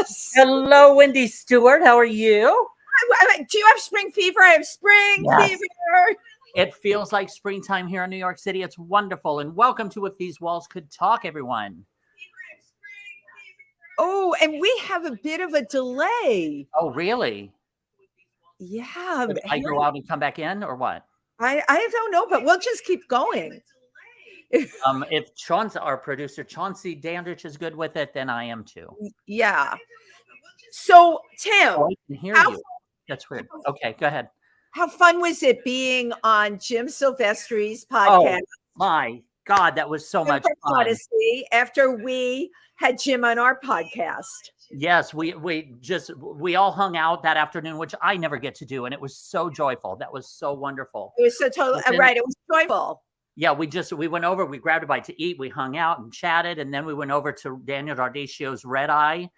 Moss. Hello, Wendy Stuart. How are you? Do you have spring fever? I have spring fever. It feels like springtime here in New York City. It's wonderful. And welcome to If These Walls Could Talk, everyone. Oh, and we have a bit of a delay. Oh, really? Yeah. Did I go out and come back in or what? I don't know, but we'll just keep going. If Chauncey, our producer, Chauncey Dandridge is good with it, then I am too. Yeah. So, Tim. Oh, I can hear you. That's weird. Okay, go ahead. How fun was it being on Jim Silvestri's podcast? Oh, my God, that was so much fun. Odyssey, after we had Jim on our podcast. Yes, we all hung out that afternoon, which I never get to do, and it was so joyful. That was so wonderful. It was so totally right. It was joyful. Yeah, we went over, we grabbed a bite to eat, we hung out and chatted, and then we went over to Daniel Dardicio's Red Eye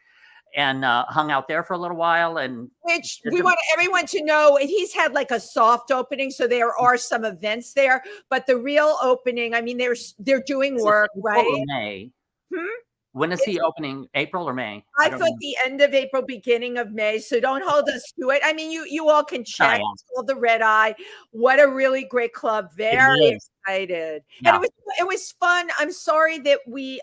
and hung out there for a little while. And which we want everyone to know, he's had like a soft opening, so there are some events there, but the real opening, I mean, they're doing work, right? May. When is he opening? April or May? I thought the end of April, beginning of May. So don't hold us to it. I mean, you all can check. It's called the Red Eye. What a really great club. Very excited. Yeah. And it was fun. I'm sorry that we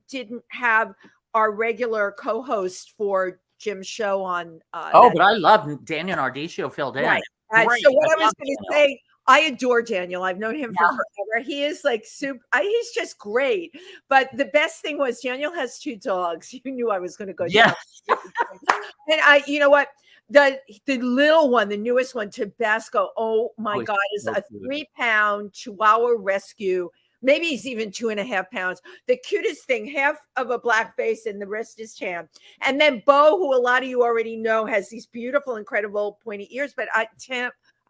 didn't have our regular co-host for Jim's show on. But I love Daniel Nardicio filled in. Right. So what I was going to say, I adore Daniel. I've known him for forever. He is like super. He's just great. But the best thing was Daniel has 2 dogs. You knew I was going to go. Yeah. And you know what? The little one, the newest one, Tabasco. Oh my God, is a 3-pound Chihuahua rescue. Maybe he's even 2.5 pounds. The cutest thing, half of a black face and the rest is tan. And then Bo, who a lot of you already know, has these beautiful, incredible pointy ears. But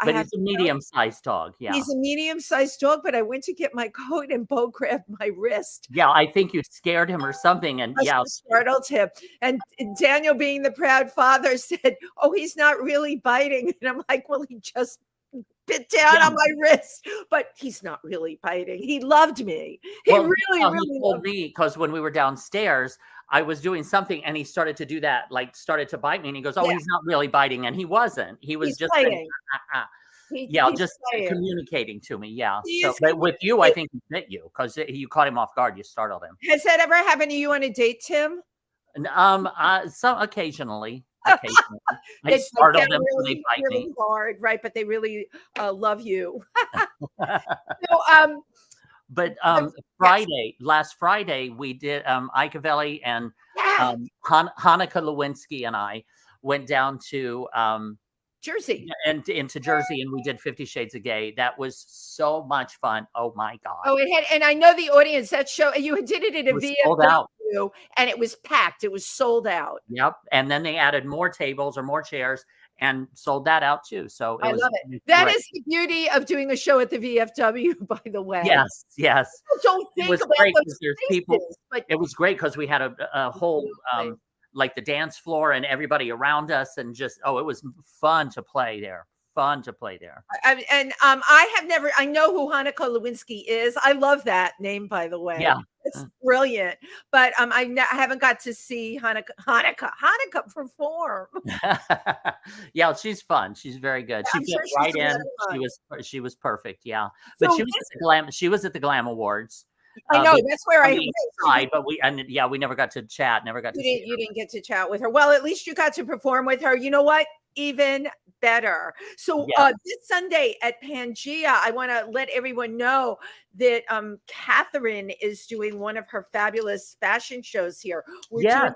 But he's a medium-sized dog. Yeah, he's a medium-sized dog. But I went to get my coat, and Bo grabbed my wrist. Yeah, I think you scared him or something, and startled him. And Daniel, being the proud father, said, "Oh, he's not really biting." And I'm like, "Well, he just bit down on my wrist, but he's not really biting. He loved me. He really told me, because when we were downstairs, I was doing something and he started to do that, like started to bite me, and he goes, he's not really biting. And he wasn't. He was just saying, just communicating to me. Yeah. So but with you, I think he bit you because you caught him off guard. You startled him. Has that ever happened to you on a date, Tim? So occasionally. I startle them when they bite me hard, right? But they really love you. But last Friday, we did Ikevelli and Hanukkah Lewinsky and I went down to Jersey and into Jersey, and we did 50 Shades of Gay. That was so much fun. Oh my God. Oh, it had, and I know the audience, that show, you did it at a VFW and it was packed. It was sold out. Yep. And then they added more tables or more chairs and sold that out too. So I love it. That is the beauty of doing a show at the VFW, by the way. Yes. People don't think about those spaces, but it was great because we had a whole like the dance floor and everybody around us, and just it was fun to play there. I know who Hanukkah Lewinsky is. I love that name, by the way. Yeah, it's brilliant. But I haven't got to see Hanukkah perform. Yeah, she's fun. She's very good. She fit right in. She was perfect. Yeah, but she was at the Glam Awards. I know that's where I tried, but we never got to chat. Never got to. You didn't get to chat with her. Well, at least you got to perform with her. You know what? Even better. So this Sunday at PANGEA, I want to let everyone know that Catherine is doing one of her fabulous fashion shows here. We're doing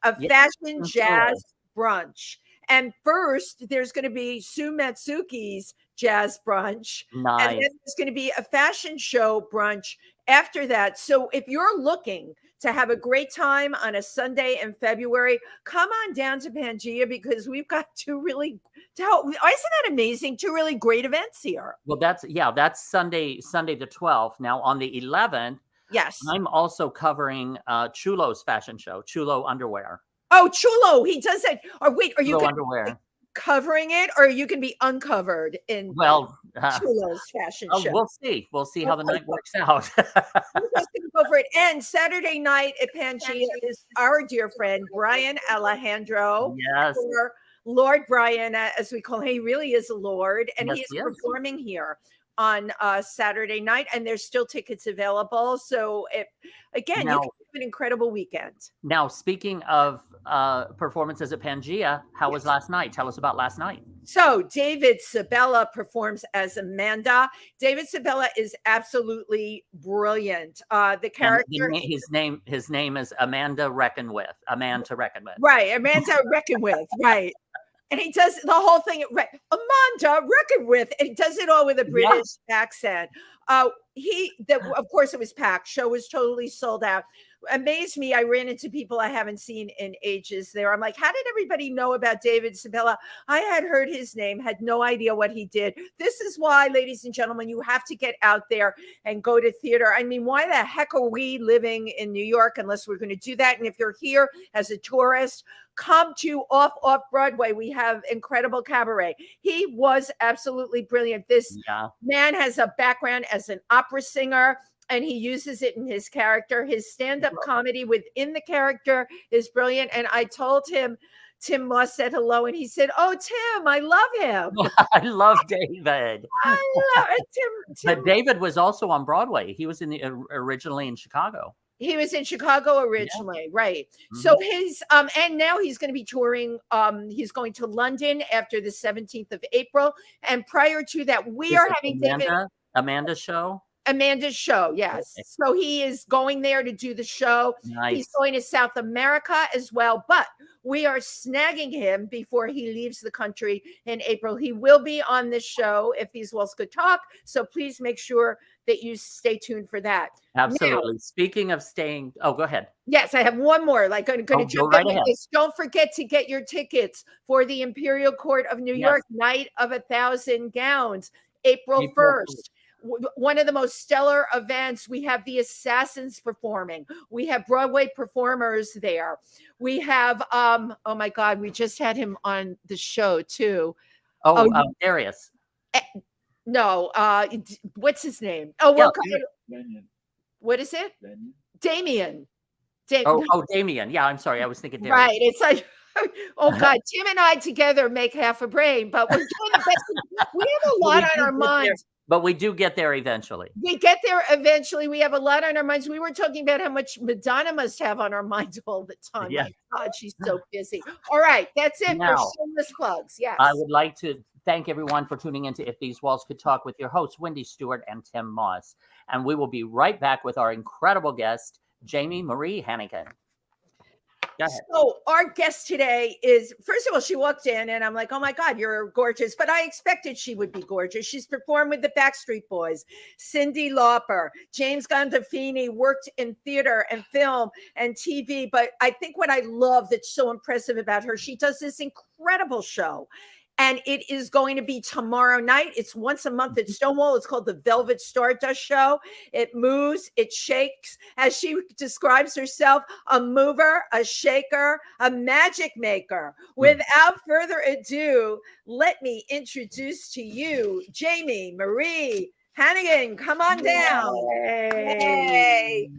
a fashion jazz brunch. And first, there's going to be Sue Matsuki's jazz brunch. Nice. And then there's going to be a fashion show brunch after that. So if you're looking to have a great time on a Sunday in February, come on down to PANGEA, because we've got isn't that amazing? 2 really great events here. Well, that's Sunday the 12th. Now on the 11th, yes, I'm also covering Chulo's fashion show, Chulo Underwear. Oh, Chulo, he does that. Or wait, are you underwear? covering it, or you can be uncovered in Chula's fashion show. We'll see how the night works out. We're just gonna go for it. And Saturday night at PANGEA is our dear friend Brian Alejandro. Yes. Or Lord Brian, as we call him. He really is a lord, and he is performing here on Saturday night, and there's still tickets available. So again, you can have an incredible weekend. Now, speaking of performances at PANGEA, how was last night? Tell us about last night. So David Sabella performs as Amanda. David Sabella is absolutely brilliant. The character, his name is Amanda Reckon With. A man to reckon with. Right, Amanda Reckon With. Right. And he does the whole thing, Amanda Reckon With, and he does it all with a British accent. Of course, it was packed. Show was totally sold out. Amazed me. I ran into people I haven't seen in ages there. I'm like, how did everybody know about David Sabella? I had heard his name, had no idea what he did. This is why, ladies and gentlemen, you have to get out there and go to theater. I mean, why the heck are we living in New York unless we're going to do that? And if you're here as a tourist, come to off Broadway. We have incredible cabaret. He was absolutely brilliant. This man has a background as an opera singer, and he uses it in his character. His stand-up comedy within the character is brilliant. And I told him, Tim Moss said hello, and he said, "Oh, Tim, I love him." I love David. I love it. Tim. But David was also on Broadway. He was originally in Chicago. He was in Chicago originally, right? So his and now he's going to be touring. He's going to London after the 17th of April, and prior to that, we are having Amanda's show. Amanda's show, yes. Okay. So he is going there to do the show. Nice. He's going to South America as well, but we are snagging him before he leaves the country in April. He will be on this show if these walls could talk. So please make sure that you stay tuned for that. Absolutely. Now, speaking of staying, go ahead. Yes, I have one more. Like, I'm going to jump into this. Don't forget to get your tickets for the Imperial Court of New York Night of 1,000 Gowns, April 1st. One of the most stellar events. We have the Assassins performing. We have Broadway performers there. We have, oh my God, we just had him on the show too. Darius. No, what's his name? Oh, what is it? Damien. Damien. Yeah, I'm sorry. I was thinking Darius. Right. It's like, oh God, Tim and I together make half a brain, but we're doing the best. We have a lot on our minds. But we do get there eventually. We get there eventually. We have a lot on our minds. We were talking about how much Madonna must have on our minds all the time. Yeah. My God, she's so busy. All right, that's it for shameless plugs. Yes. I would like to thank everyone for tuning into If These Walls Could Talk with your hosts, Wendy Stuart and Tim Moss. And we will be right back with our incredible guest, Jamie Marie Hannigan. So our guest today is, first of all, she walked in and I'm like, oh my God, you're gorgeous. But I expected she would be gorgeous. She's performed with the Backstreet Boys, Cyndi Lauper, James Gandolfini, worked in theater and film and TV. But I think what I love that's so impressive about her, she does this incredible show. And it is going to be tomorrow night. It's once a month at Stonewall. It's called the Velvet Stardust Show. It moves, it shakes. As she describes herself, a mover, a shaker, a magic maker. Without further ado, let me introduce to you Jamie Marie Hannigan. Come on down. Yay.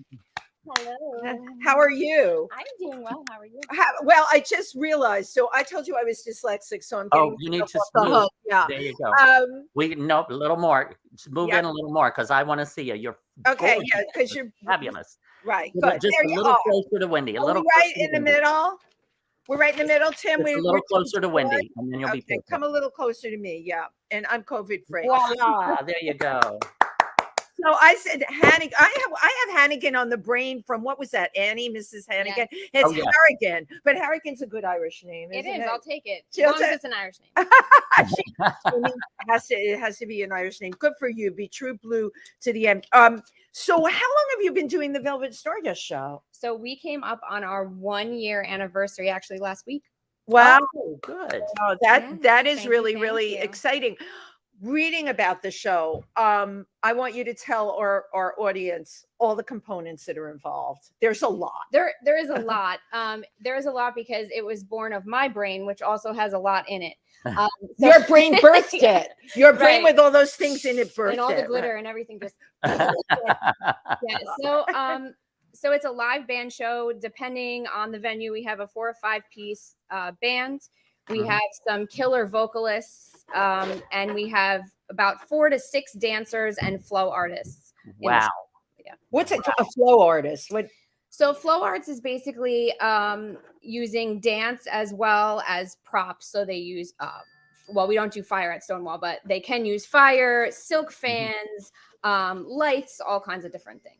Hello. How are you? I'm doing well. How are you? Well, I just realized. So I told you I was dyslexic. So I'm getting. Oh, you need to move. Yeah. There you go. A little more. Move in a little more because I want to see you. You're okay. Gorgeous. Yeah, because you're fabulous. Right. Good. Just a little closer to Wendy. A little right in the middle. We're right in the middle, Tim. We're a little closer to Wendy, and then you'll be perfect. Come a little closer to me. Yeah, and I'm COVID free. Voila! There you go. So I said Hannigan. I have Hannigan on the brain from what was that? Annie, Mrs. Hannigan. Yeah. It's Harrigan, but Harrigan's a good Irish name. It is. I'll take it. As long as it's an Irish name. It has to be an Irish name. Good for you. Be true blue to the end. So how long have you been doing the Velvet Stardust Show? So we came up on our 1-year anniversary actually last week. Wow. Oh, good. Oh, that is really exciting. reading about the show, I want you to tell our audience all the components that are involved. There's a lot. There is a lot. There is a lot because it was born of my brain, which also has a lot in it. Your brain birthed it. Your brain with all those things in it birthed and all the it, glitter and everything. Just So it's a live band show. Depending on the venue, we have a 4 or 5 piece band. We have some killer vocalists, and we have about 4 to 6 dancers and flow artists. Wow. Yeah. What's a flow artist? So flow arts is basically using dance as well as props. So they use, well, we don't do fire at Stonewall, but they can use fire, silk fans, lights, all kinds of different things.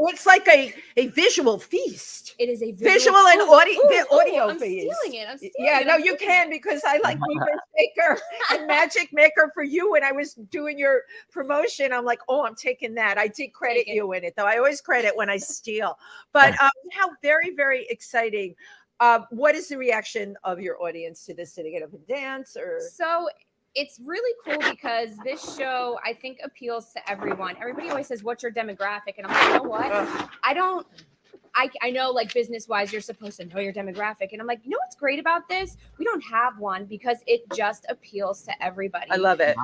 It's like a visual feast. It is a visual and audio I'm feast. Stealing it. You can, because I like Movement Maker and Magic Maker for you. When I was doing your promotion, I'm like, oh, I'm taking that. I did credit you in it, though. I always credit when I steal. But how very, very exciting. What is the reaction of your audience to this? Did they get up and dance? Or so? It's really cool because this show, I think, appeals to everyone. Everybody always says, what's your demographic? And I'm like, you know what? I know, like, business-wise, you're supposed to know your demographic. And I'm like, you know what's great about this? We don't have one because it just appeals to everybody. I love it.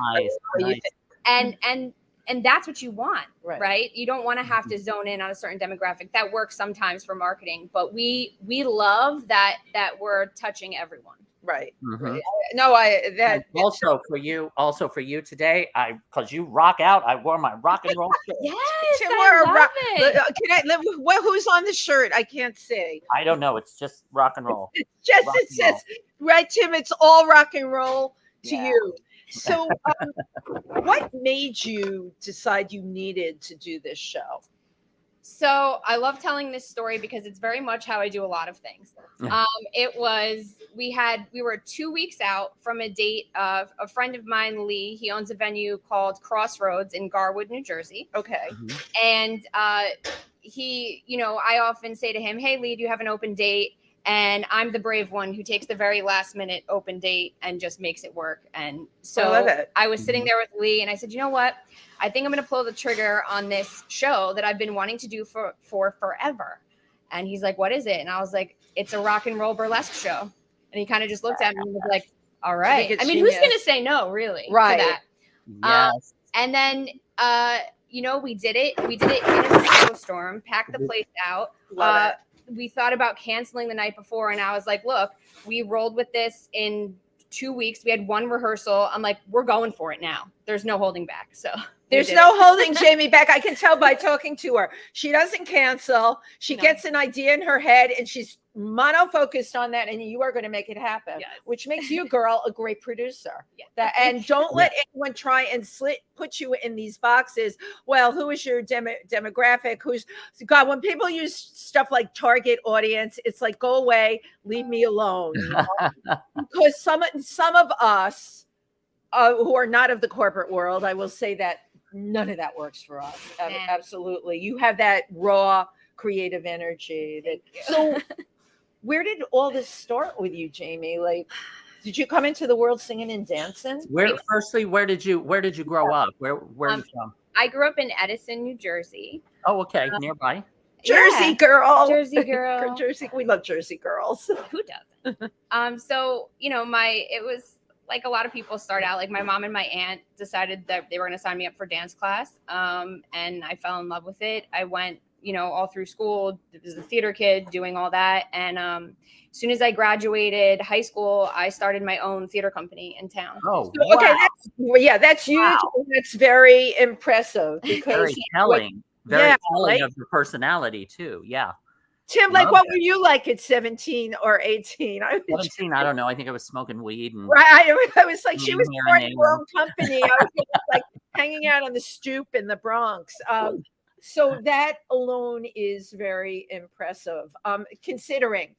Nice. And that's what you want, right? You don't want to have to zone in on a certain demographic. That works sometimes for marketing, but we love that we're touching everyone. Right. Mm-hmm. No, also for you today, because you rock out. I wore my rock and roll shirt. Yes, I love it. Who's on the shirt? I can't see. I don't know. It's just rock and roll. It says, right, Tim? It's all rock and roll to you. So, what made you decide you needed to do this show? So I love telling this story because it's very much how I do a lot of things. We were 2 weeks out from a date of a friend of mine, Lee. He owns a venue called Crossroads in Garwood, New Jersey. Okay. And he, I often say to him, hey, Lee, do you have an open date? And I'm the brave one who takes the very last minute open date and just makes it work. And so I was sitting there with Lee and I said, you know what? I think I'm going to pull the trigger on this show that I've been wanting to do for forever. And he's like, what is it? And I was like, it's a rock and roll burlesque show. And he kind of just looked at me and was like, all right. I mean, who's going to say no, really? Right. To that? Yes. And then, we did it. We did it in a snowstorm, packed the place out. We thought about canceling the night before. And I was like, look, we rolled with this in 2 weeks. We had 1 rehearsal. I'm like, we're going for it now. There's no holding back. So there's no holding Jamie back. I can tell by talking to her. She doesn't cancel. She gets an idea in her head and she's mono-focused on that, and you are going to make it happen, which makes you, girl, a great producer. And don't let anyone try and put you in these boxes. Well, who is your demographic? God, when people use stuff like target audience, it's like, go away, leave me alone. Because some of us who are not of the corporate world, I will say that none of that works for us. Absolutely. You have that raw creative energy. So where did all this start with you, Jamie? Like, did you come into the world singing and dancing? Where did you grow up? Where are you from? I grew up in Edison, New Jersey. Oh, okay, nearby. Jersey girl. Jersey girl. Jersey. We love Jersey girls. Who doesn't? So, it was like a lot of people start out, like my mom and my aunt decided that they were going to sign me up for dance class. And I fell in love with it. I went, all through school, was a theater kid doing all that. And as soon as I graduated high school, I started my own theater company in town. Oh, so, okay. That's huge. Wow. That's very impressive because very telling. Very telling of your personality too. Yeah. Tim, like, what were you like at 17 or 18? 17, I don't know. I think I was smoking weed. And I was like, she was starting her own company. I was like hanging out on the stoop in the Bronx. So that alone is very impressive. Considering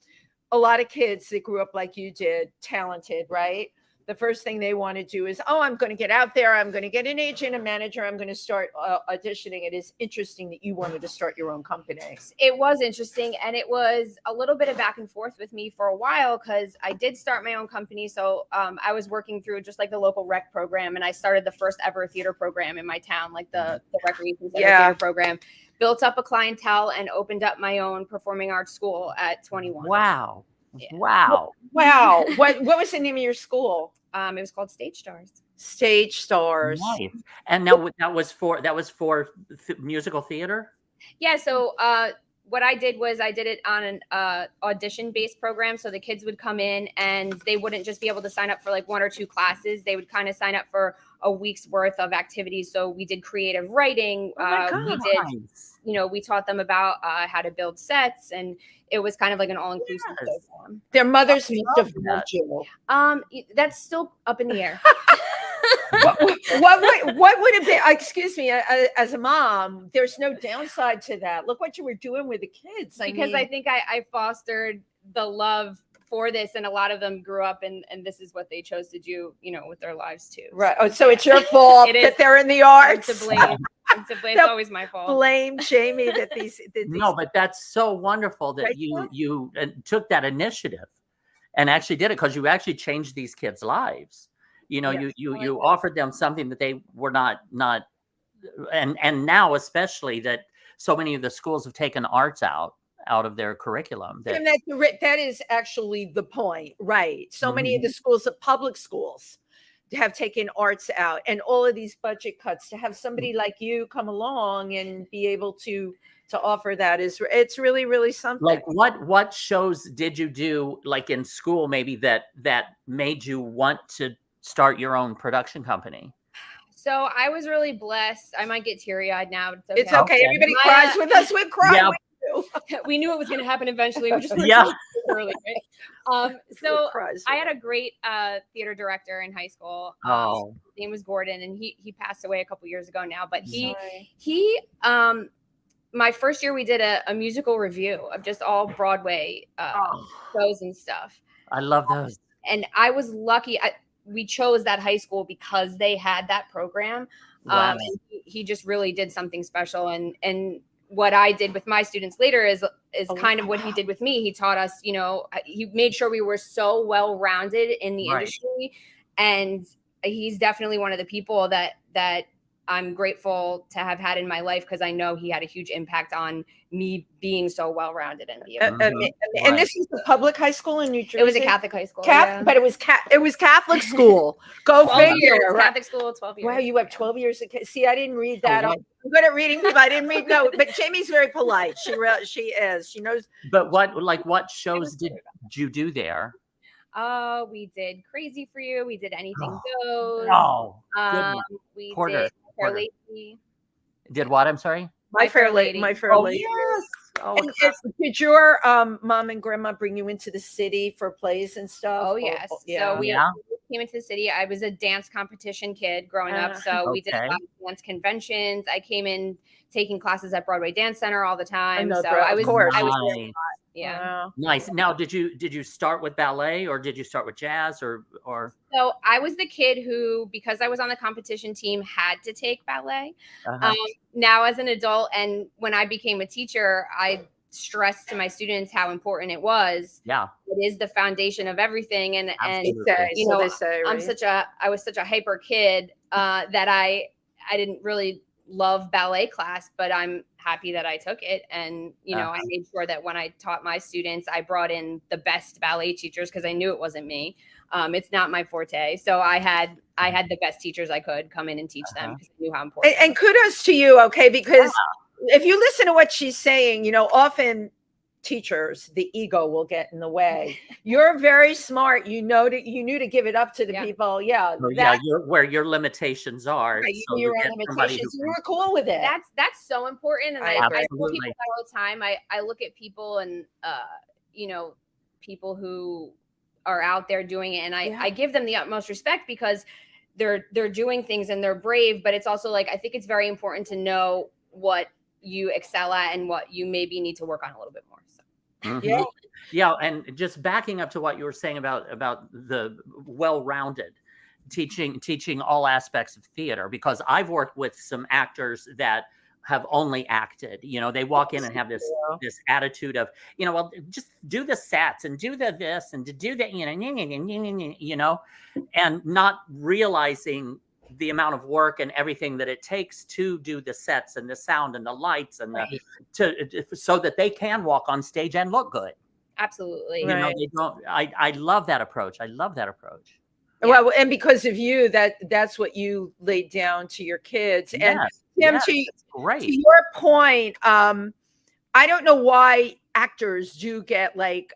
a lot of kids that grew up like you did, talented, right? the first thing they want to do is, oh, I'm going to get out there. I'm going to get an agent, a manager. I'm going to start auditioning. It is interesting that you wanted to start your own company. It was interesting. And it was a little bit of back and forth with me for a while because I did start my own company. So I was working through just like the local rec program. And I started the first ever theater program in my town, like the recreation center theater program. Built up a clientele and opened up my own performing arts school at 21. Wow. Yeah. Wow. Wow. What was the name of your school? It was called Stage Stars. Stage Stars. Nice. And now that was for musical theater? Yeah. So what I did was I did it on an audition-based program. So the kids would come in and they wouldn't just be able to sign up for like 1 or 2 classes. They would kind of sign up for a week's worth of activities. So we did creative writing. We did, we taught them about how to build sets, and it was kind of like an all-inclusive program. Their mothers must have loved you. That's still up in the air. what would it be? Excuse me, as a mom, there's no downside to that. Look what you were doing with the kids. I think I fostered the love for this, and a lot of them grew up and this is what they chose to do, with their lives too. Right. Oh, so it's your fault that they're in the arts. I'm to blame. It's always my fault. Blame Jamie that these No, but that's so wonderful that you took that initiative and actually did it, because you actually changed these kids' lives. You offered them something that they were not, and now especially that so many of the schools have taken arts out of their curriculum. And that is actually the point, right? So many of the schools, the public schools, have taken arts out, and all of these budget cuts. To have somebody like you come along and be able to offer that it's really, really something. Like what shows did you do, like in school, maybe that made you want to start your own production company? So I was really blessed. I might get teary-eyed now, but it's okay. Everybody cries with us. We cry. Yeah. We knew it was going to happen eventually. We just early, right? So I had a great theater director in high school. His name was Gordon, and he passed away a couple years ago now. But he my first year we did a musical review of just all Broadway shows and stuff. I love those. And I was lucky. We chose that high school because they had that program. Wow. And he just really did something special. And what I did with my students later is kind of what he did with me. He taught us, he made sure we were so well-rounded in the industry. And he's definitely one of the people that I'm grateful to have had in my life, because I know he had a huge impact on me being so well-rounded in the and this is a public high school in New Jersey. It was a Catholic high school, but it was Catholic school. Go figure. Catholic school, 12 years. Wow, you have 12 years. See, I didn't read that. I'm good at reading, but I didn't read. No, but Jamie's very polite. She is. She knows. But what shows did you do there? We did Crazy for You. We did Anything Goes. We Porter. did Fair Lady. Did what? I'm sorry. My Fair Lady. My Fair Lady. Yes. Did your mom and grandma bring you into the city for plays and stuff? Oh, yes. So we came into the city. I was a dance competition kid growing up. So we did a lot of dance conventions. I came in taking classes at Broadway Dance Center all the time. So I was there a lot. Yeah. Wow. Nice. Now, did you start with ballet, or did you start with jazz, or? So I was the kid who, because I was on the competition team, had to take ballet. Now as an adult, and when I became a teacher, I stressed to my students how important it was. Yeah. It is the foundation of everything. And I was such a hyper kid that I didn't really love ballet class, but I'm happy that I took it. And, I made sure that when I taught my students, I brought in the best ballet teachers, because I knew it wasn't me. It's not my forte. So I had the best teachers I could come in and teach them, because I knew how important. And kudos to you. Okay. Because if you listen to what she's saying, often teachers, the ego will get in the way. You're very smart. You knew to give it up to the people. Yeah. Where your limitations are. Right, so your limitations. You were cool with it. That's so important. And I tell people that all the time. I look at people and people who are out there doing it, and I give them the utmost respect, because they're doing things and they're brave. But it's also like, I think it's very important to know what you excel at and what you maybe need to work on a little bit more. Yeah. And just backing up to what you were saying about the well-rounded, teaching all aspects of theater, because I've worked with some actors that have only acted. They walk in and have this attitude of, well, just do the sets and do this and to do that, and not realizing the amount of work and everything that it takes to do the sets and the sound and the lights and so that they can walk on stage and look good. Absolutely. They don't. I love that approach. Yeah. Well, and because of you, that's what you laid down to your kids. And Tim, to your point, I don't know why actors do get like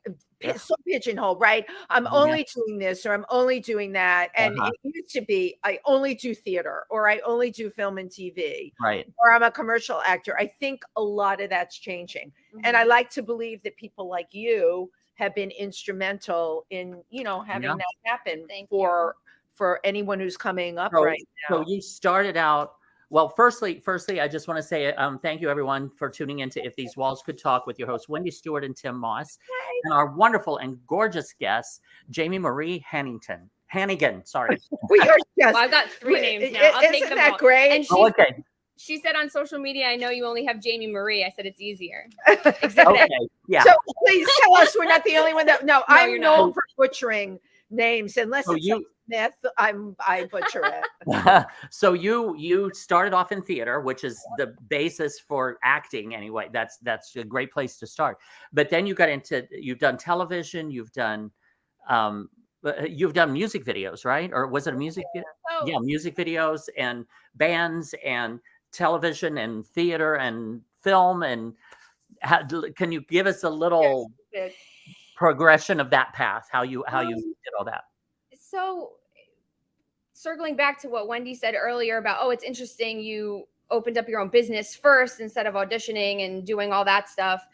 so pigeonholed, right? I'm only doing this or I'm only doing that. And it used to be, I only do theater or I only do film and TV, right? Or I'm a commercial actor. I think a lot of that's changing. And I like to believe that people like you have been instrumental in, having that happen for anyone who's coming up right now. So you started out, well, firstly, I just want to say thank you everyone for tuning into If These Walls Could Talk with your hosts, Wendy Stuart and Tym Moss, and our wonderful and gorgeous guests, Jamie Marie Hannigan. Sorry. We are well, I've got 3 names now. I'll take them all. Isn't that great? And okay. She said on social media, I know you only have Jamie Marie. I said it's easier. Okay. Yeah. So please tell us we're not the only one that. No, I'm known for butchering names unless it's Smith. I butcher it. So you started off in theater, which is the basis for acting anyway. That's a great place to start. But then you've done television, you've done music videos, right? Or was it a music video? Oh. Yeah, music videos and bands and television and theater and film. And can you give us a little progression of that path? How you did all that? So circling back to what Wendy said earlier about, it's interesting you opened up your own business first instead of auditioning and doing all that stuff.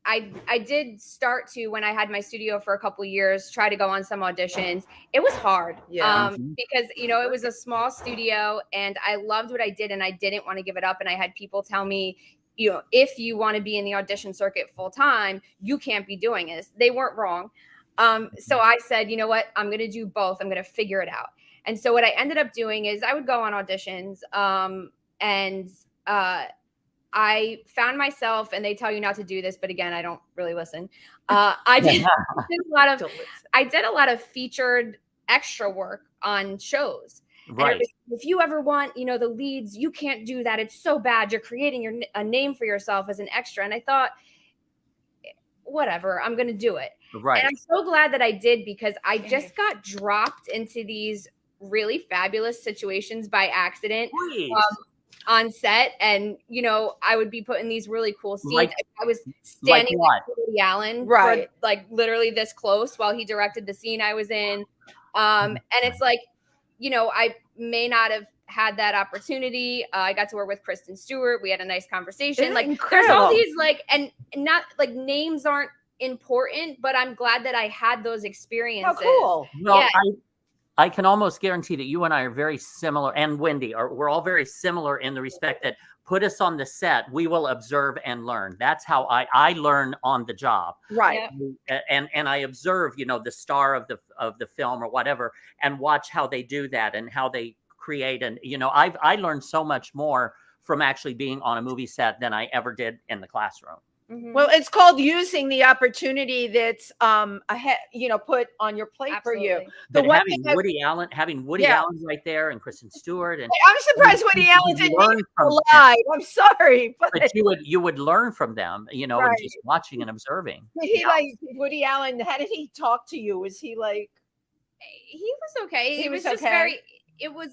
I did start to, when I had my studio for a couple of years, try to go on some auditions. It was hard because, it was a small studio and I loved what I did and I didn't want to give it up. And I had people tell me, if you want to be in the audition circuit full time, you can't be doing this. They weren't wrong. So I said, you know what, I'm going to do both. I'm going to figure it out. And so what I ended up doing is I would go on auditions and I found myself, and they tell you not to do this, but again, I don't really listen. I did a lot of featured extra work on shows. Right. If you ever want, the leads, you can't do that. It's so bad. You're creating a name for yourself as an extra. And I thought, whatever, I'm going to do it. Right. And I'm so glad that I did, because I just got dropped into these really fabulous situations by accident. On set, and I would be put in these really cool scenes. I was standing next to Woody Allen, for, literally this close while he directed the scene I was in. And it's like, I may not have had that opportunity. I got to work with Kristen Stewart. We had a nice conversation. There's all these and not names aren't important, but I'm glad that I had those experiences. Oh, cool. Well, I can almost guarantee that you and I are very similar, and Wendy, we're all very similar in the respect that put us on the set, we will observe and learn. That's how I learn on the job. Right. And I observe, the star of the film or whatever, and watch how they do that and how they create. And, I learned so much more from actually being on a movie set than I ever did in the classroom. Mm-hmm. Well, it's called using the opportunity that's ahead, put on your plate. Absolutely. For you. But having Woody Allen right there and Kristen Stewart, and I'm surprised Woody Allen didn't even alive. I'm sorry, but you would learn from them, and just watching and observing. Did he Woody Allen? How did he talk to you? Was he like? He was okay. He was just very. It was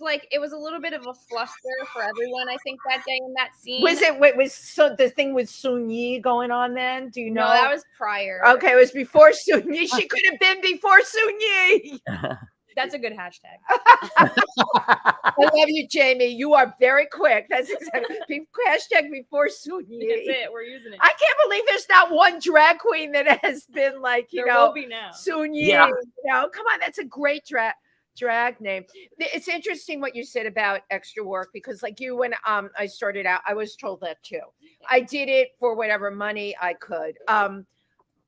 a little bit of a fluster for everyone, I think, that day in that scene. Was the thing with Sun Yi going on then? Do you know? No, that was prior. Okay, it was before Sun Yi. She could have been before Sun Yi. That's a good hashtag. I love you, Jamie. You are very quick. That's exactly hashtag before Sun Yi. That's it. We're using it. I can't believe there's not one drag queen that has been like, there will be now. Sun Yi. Yeah. Come on, that's a great drag name. It's interesting what you said about extra work, because like you, when I started out, I was told that too. I did it for whatever money I could.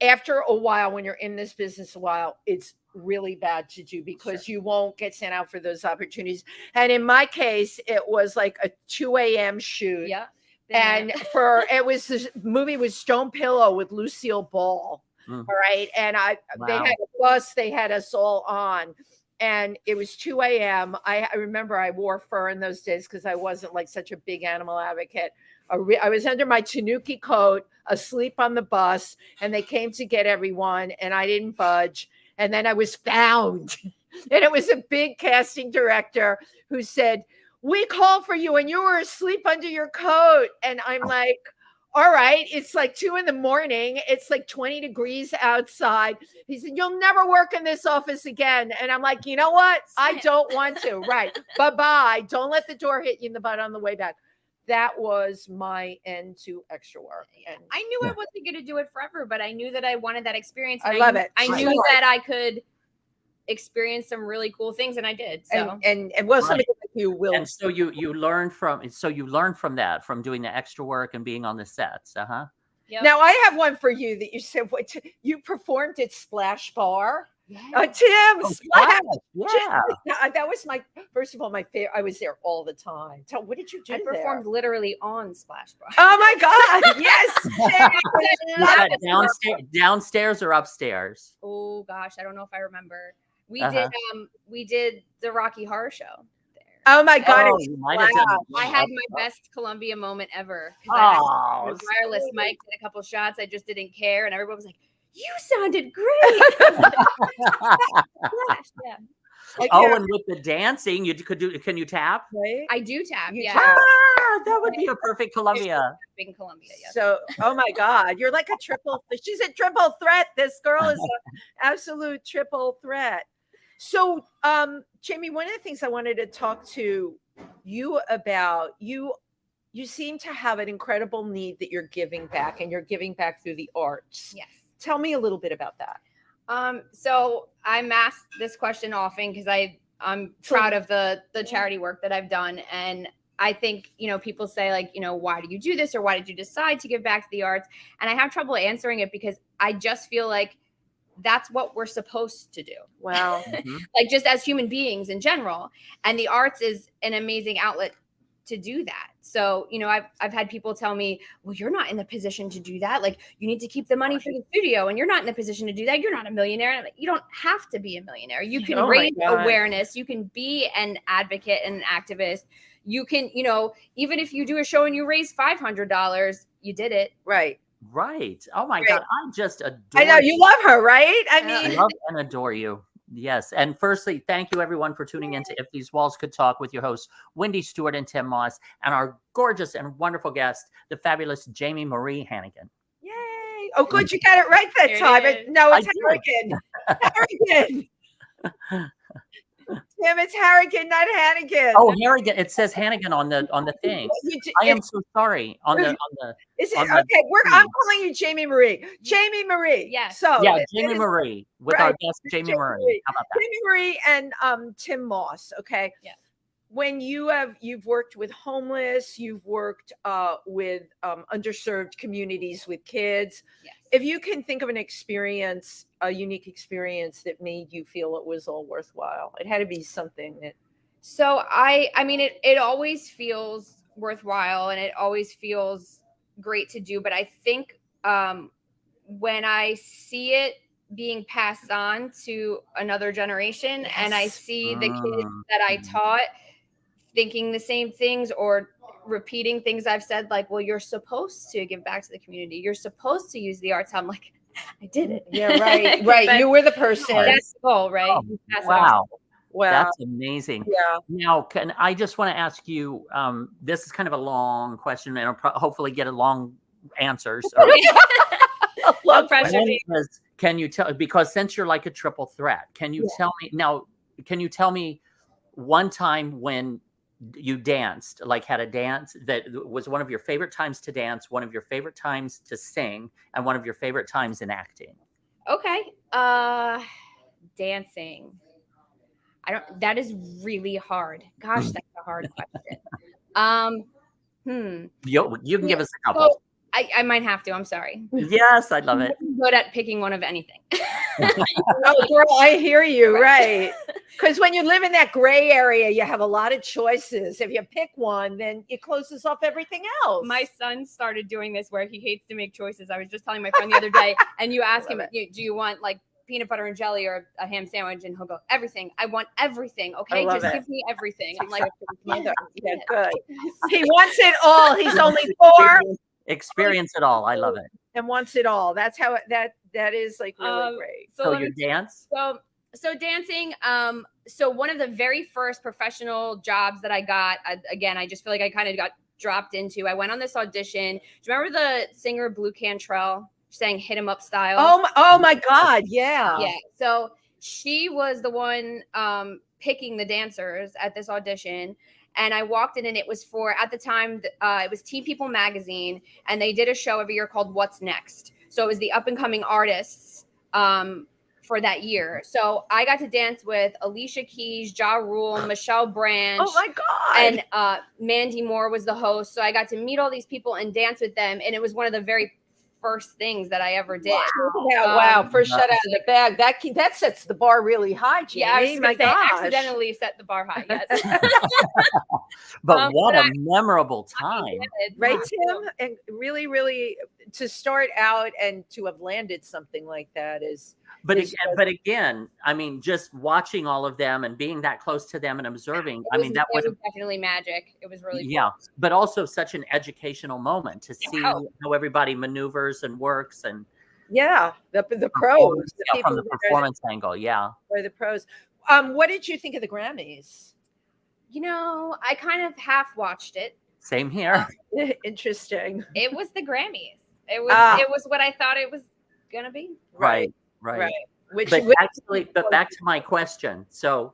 After a while, when you're in this business a while, it's really bad to do because you won't get sent out for those opportunities. And in my case, it was like a 2 a.m. shoot. Yeah. And the movie was Stone Pillow with Lucille Ball. All right. And they had a bus, they had us all on. And it was 2 a.m. I remember I wore fur in those days because I wasn't like such a big animal advocate. I was under my Tanuki coat, asleep on the bus, and they came to get everyone, and I didn't budge. And then I was found. And it was a big casting director who said, "We called for you, and you were asleep under your coat." And I'm like, all right, it's like 2 a.m. It's like 20 degrees outside. He said, "You'll never work in this office again." And I'm like, you know what? I don't want to. Right. Bye-bye. Don't let the door hit you in the butt on the way back. That was my end to extra work. And I knew I wasn't going to do it forever, but I knew that I wanted that experience. I love it. I knew that I could experience some really cool things, and I did. So and well, somebody like you will. And so you learned from that, from doing the extra work and being on the sets. Yep. Now I have one for you that you said you performed at Splash Bar. Yeah. Tim, Splash. Yeah. That was first of all, my favorite. I was there all the time. So what did you do? I performed literally on Splash Bar. Oh my God. Yes. Downstairs or upstairs? Oh gosh, I don't know if I remember. We did the Rocky Horror Show there. Oh my God. I had my best Columbia moment ever. I had a wireless mic and a couple shots. I just didn't care. And everyone was like, "You sounded great." Yeah. And with the dancing, you could do. Can you tap? Right? I do tap. Yeah. That would be a perfect Columbia. In Columbia, yes. So, oh my God, you're like a triple. She's a triple threat. This girl is an absolute triple threat. So, Jamie, one of the things I wanted to talk to you about, you seem to have an incredible need that you're giving back, and you're giving back through the arts. Yes. Tell me a little bit about that. So I'm asked this question often because I'm proud of the charity work that I've done. And I think, people say like, why do you do this? Or why did you decide to give back to the arts? And I have trouble answering it because I just feel like that's what we're supposed to do. Wow. Like just as human beings in general. And the arts is an amazing outlet to do that. So, I've had people tell me, "Well, you're not in the position to do that. Like, you need to keep the money for the studio, and you're not in the position to do that. You're not a millionaire." And I'm like, you don't have to be a millionaire. You can raise awareness. You can be an advocate and an activist. You can, even if you do a show and you raise $500, you did it. Right. Right. Oh my God. I just adore I know you love her, right? I mean, I love and adore you. Yes. And firstly, thank you everyone for tuning in to If These Walls Could Talk with your hosts, Wendy Stuart and Tym Moss, and our gorgeous and wonderful guest, the fabulous Jamie Marie Hannigan. Yay. Oh, good. You got it right that time. No, it's Harrigan. Harrigan. Tim, it's Harrigan, not Hannigan. Oh, Harrigan. It says Hannigan on the thing. I am so sorry. Is it okay? I'm calling you Jamie Marie. Jamie Marie. Yes. So Jamie Marie with our guest Jamie Marie. How about that? Jamie Marie and Tym Moss. Okay. Yeah. When you've worked with homeless, you've worked with underserved communities with kids. Yes. If you can think of an experience, a unique experience that made you feel it was all worthwhile, it had to be something that. So I mean, it always feels worthwhile and it always feels great to do. But I think when I see it being passed on to another generation, yes, and I see the kids that I taught thinking the same things or repeating things I've said, like, well, you're supposed to give back to the community. You're supposed to use the arts. I'm like, I did it. Yeah, right, right. You were the person. That's the goal, right? Oh, wow. Wow. That's amazing. Yeah. Now, I just want to ask you, this is kind of a long question, and I'll hopefully get a long answers. Low pressure. Can you tell, because since you're like a triple threat, can you tell me now, can you tell me one time when you danced, like had a dance that was one of your favorite times to dance, one of your favorite times to sing, and one of your favorite times in acting? Okay. Dancing. That is really hard. Gosh, that's a hard question. You can give us a couple. I might have to. I'm sorry. Yes, I love it. I'm good at picking one of anything. Oh, girl, I hear you. Right. Because when you live in that gray area, you have a lot of choices. If you pick one, then it closes off everything else. My son started doing this where he hates to make choices. I was just telling my friend the other day, and you ask him, do you want like peanut butter and jelly or a ham sandwich? And he'll go, everything. I want everything. Okay, just give me everything. I'm like, yeah, good. He wants it all. He's only 4. Experience it all. I love it. And wants it all. That's how that is like really great. So you dance? So dancing. So one of the very first professional jobs that I got, again, I just feel like I kind of got dropped into. I went on this audition. Do you remember the singer Blue Cantrell sang "Hit 'Em Up" style? Oh my God, yeah. Yeah. So she was the one picking the dancers at this audition. And I walked in, and it was for, at the time, it was Teen People magazine, and they did a show every year called What's Next. So it was the up and coming artists for that year. So I got to dance with Alicia Keys, JaRule, Michelle Branch. Oh my God. And Mandy Moore was the host. So I got to meet all these people and dance with them. And it was one of the very first things that I ever did. Wow. First shut out of the bag. That sets the bar really high, Jamie. Yeah, I was going to say, accidentally set the bar high. Yes. But what a memorable time. Right, Tim? And really, really, to start out and to have landed something like that is... But again, I mean, just watching all of them and being that close to them and observing, that was definitely magic. It was really cool. But also such an educational moment to see how everybody maneuvers and works and the pros, from the performance angle, or the pros. What did you think of the Grammys? I kind of half watched it. Same here. Interesting. It was the Grammys. It was what I thought it was gonna be. Right. But back to my question. So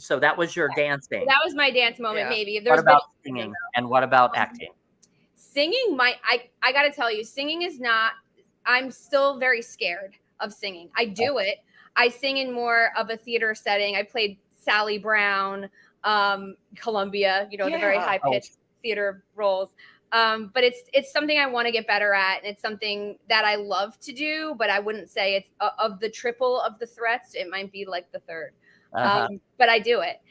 that was your dancing. That was my dance moment. Maybe. What about singing and what about acting? Singing, I got to tell you, singing is not. I'm still very scared of singing. I do it. I sing in more of a theater setting. I played Sally Brown, Columbia. The very high pitched theater roles. But it's something I want to get better at, and it's something that I love to do, but I wouldn't say it's of the triple of the threats. It might be like the third, but I do it.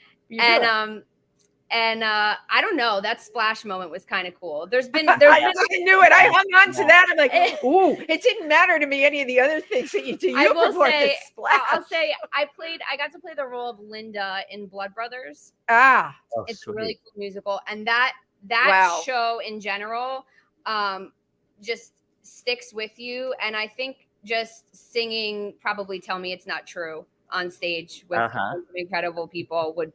And I don't know, that splash moment was kind of cool. I knew it. I hung on to that. I'm like, ooh, it didn't matter to me any of the other things that you do. I'll say I got to play the role of Linda in Blood Brothers. It's a really cool musical, and that show in general just sticks with you. And I think just singing, probably tell me it's not true, on stage with some incredible people would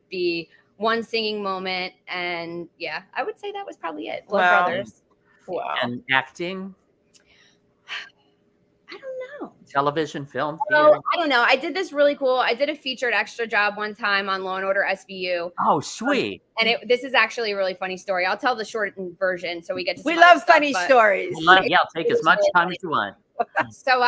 be one singing moment. And I would say that was probably it. Blood Brothers. Wow. And acting? I don't know. Television, film, theater? I don't know. I did this really cool. I did a featured extra job one time on Law and Order SVU. Oh, sweet. And this is actually a really funny story. I'll tell the shortened version so we get to We love funny stories. Take as much time as you want. So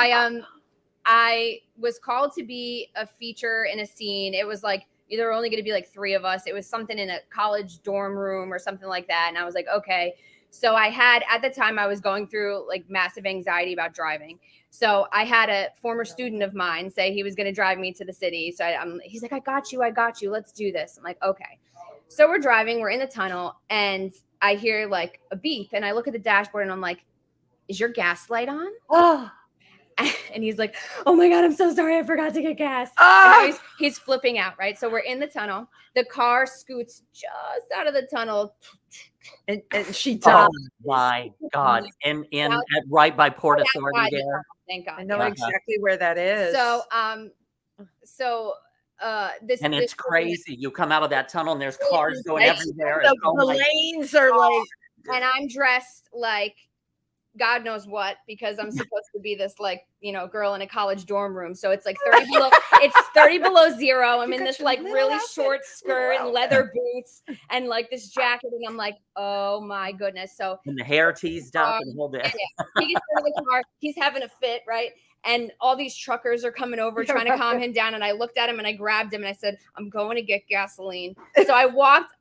I was called to be a feature in a scene. It was like, there were only going to be like 3 of us. It was something in a college dorm room or something like that. And I was like, okay. So at the time I was going through like massive anxiety about driving. So I had a former student of mine say he was going to drive me to the city. So he's like, I got you. Let's do this. I'm like, okay. So we're driving, we're in the tunnel, and I hear like a beep, and I look at the dashboard and I'm like, is your gas light on? Oh. And he's like, oh my God, I'm so sorry. I forgot to get gas. He's flipping out, right? So we're in the tunnel. The car scoots just out of the tunnel. And she died. Oh my God. Right by Port Authority there. Thank God. I know exactly where that is. So, it's crazy. You come out of that tunnel and there's cars going everywhere. The lanes are like. And I'm dressed like God knows what, because I'm supposed to be this like, girl in a college dorm room. So it's like 30 below, it's 30 below zero. I'm in this like really short skirt and leather boots and like this jacket. And I'm like, oh my goodness. So and the hair teased up and a little bit. He gets into the car, he's having a fit, right? and all these truckers are coming over trying to calm him down. And I looked at him and I grabbed him and I said, I'm going to get gasoline. So I walked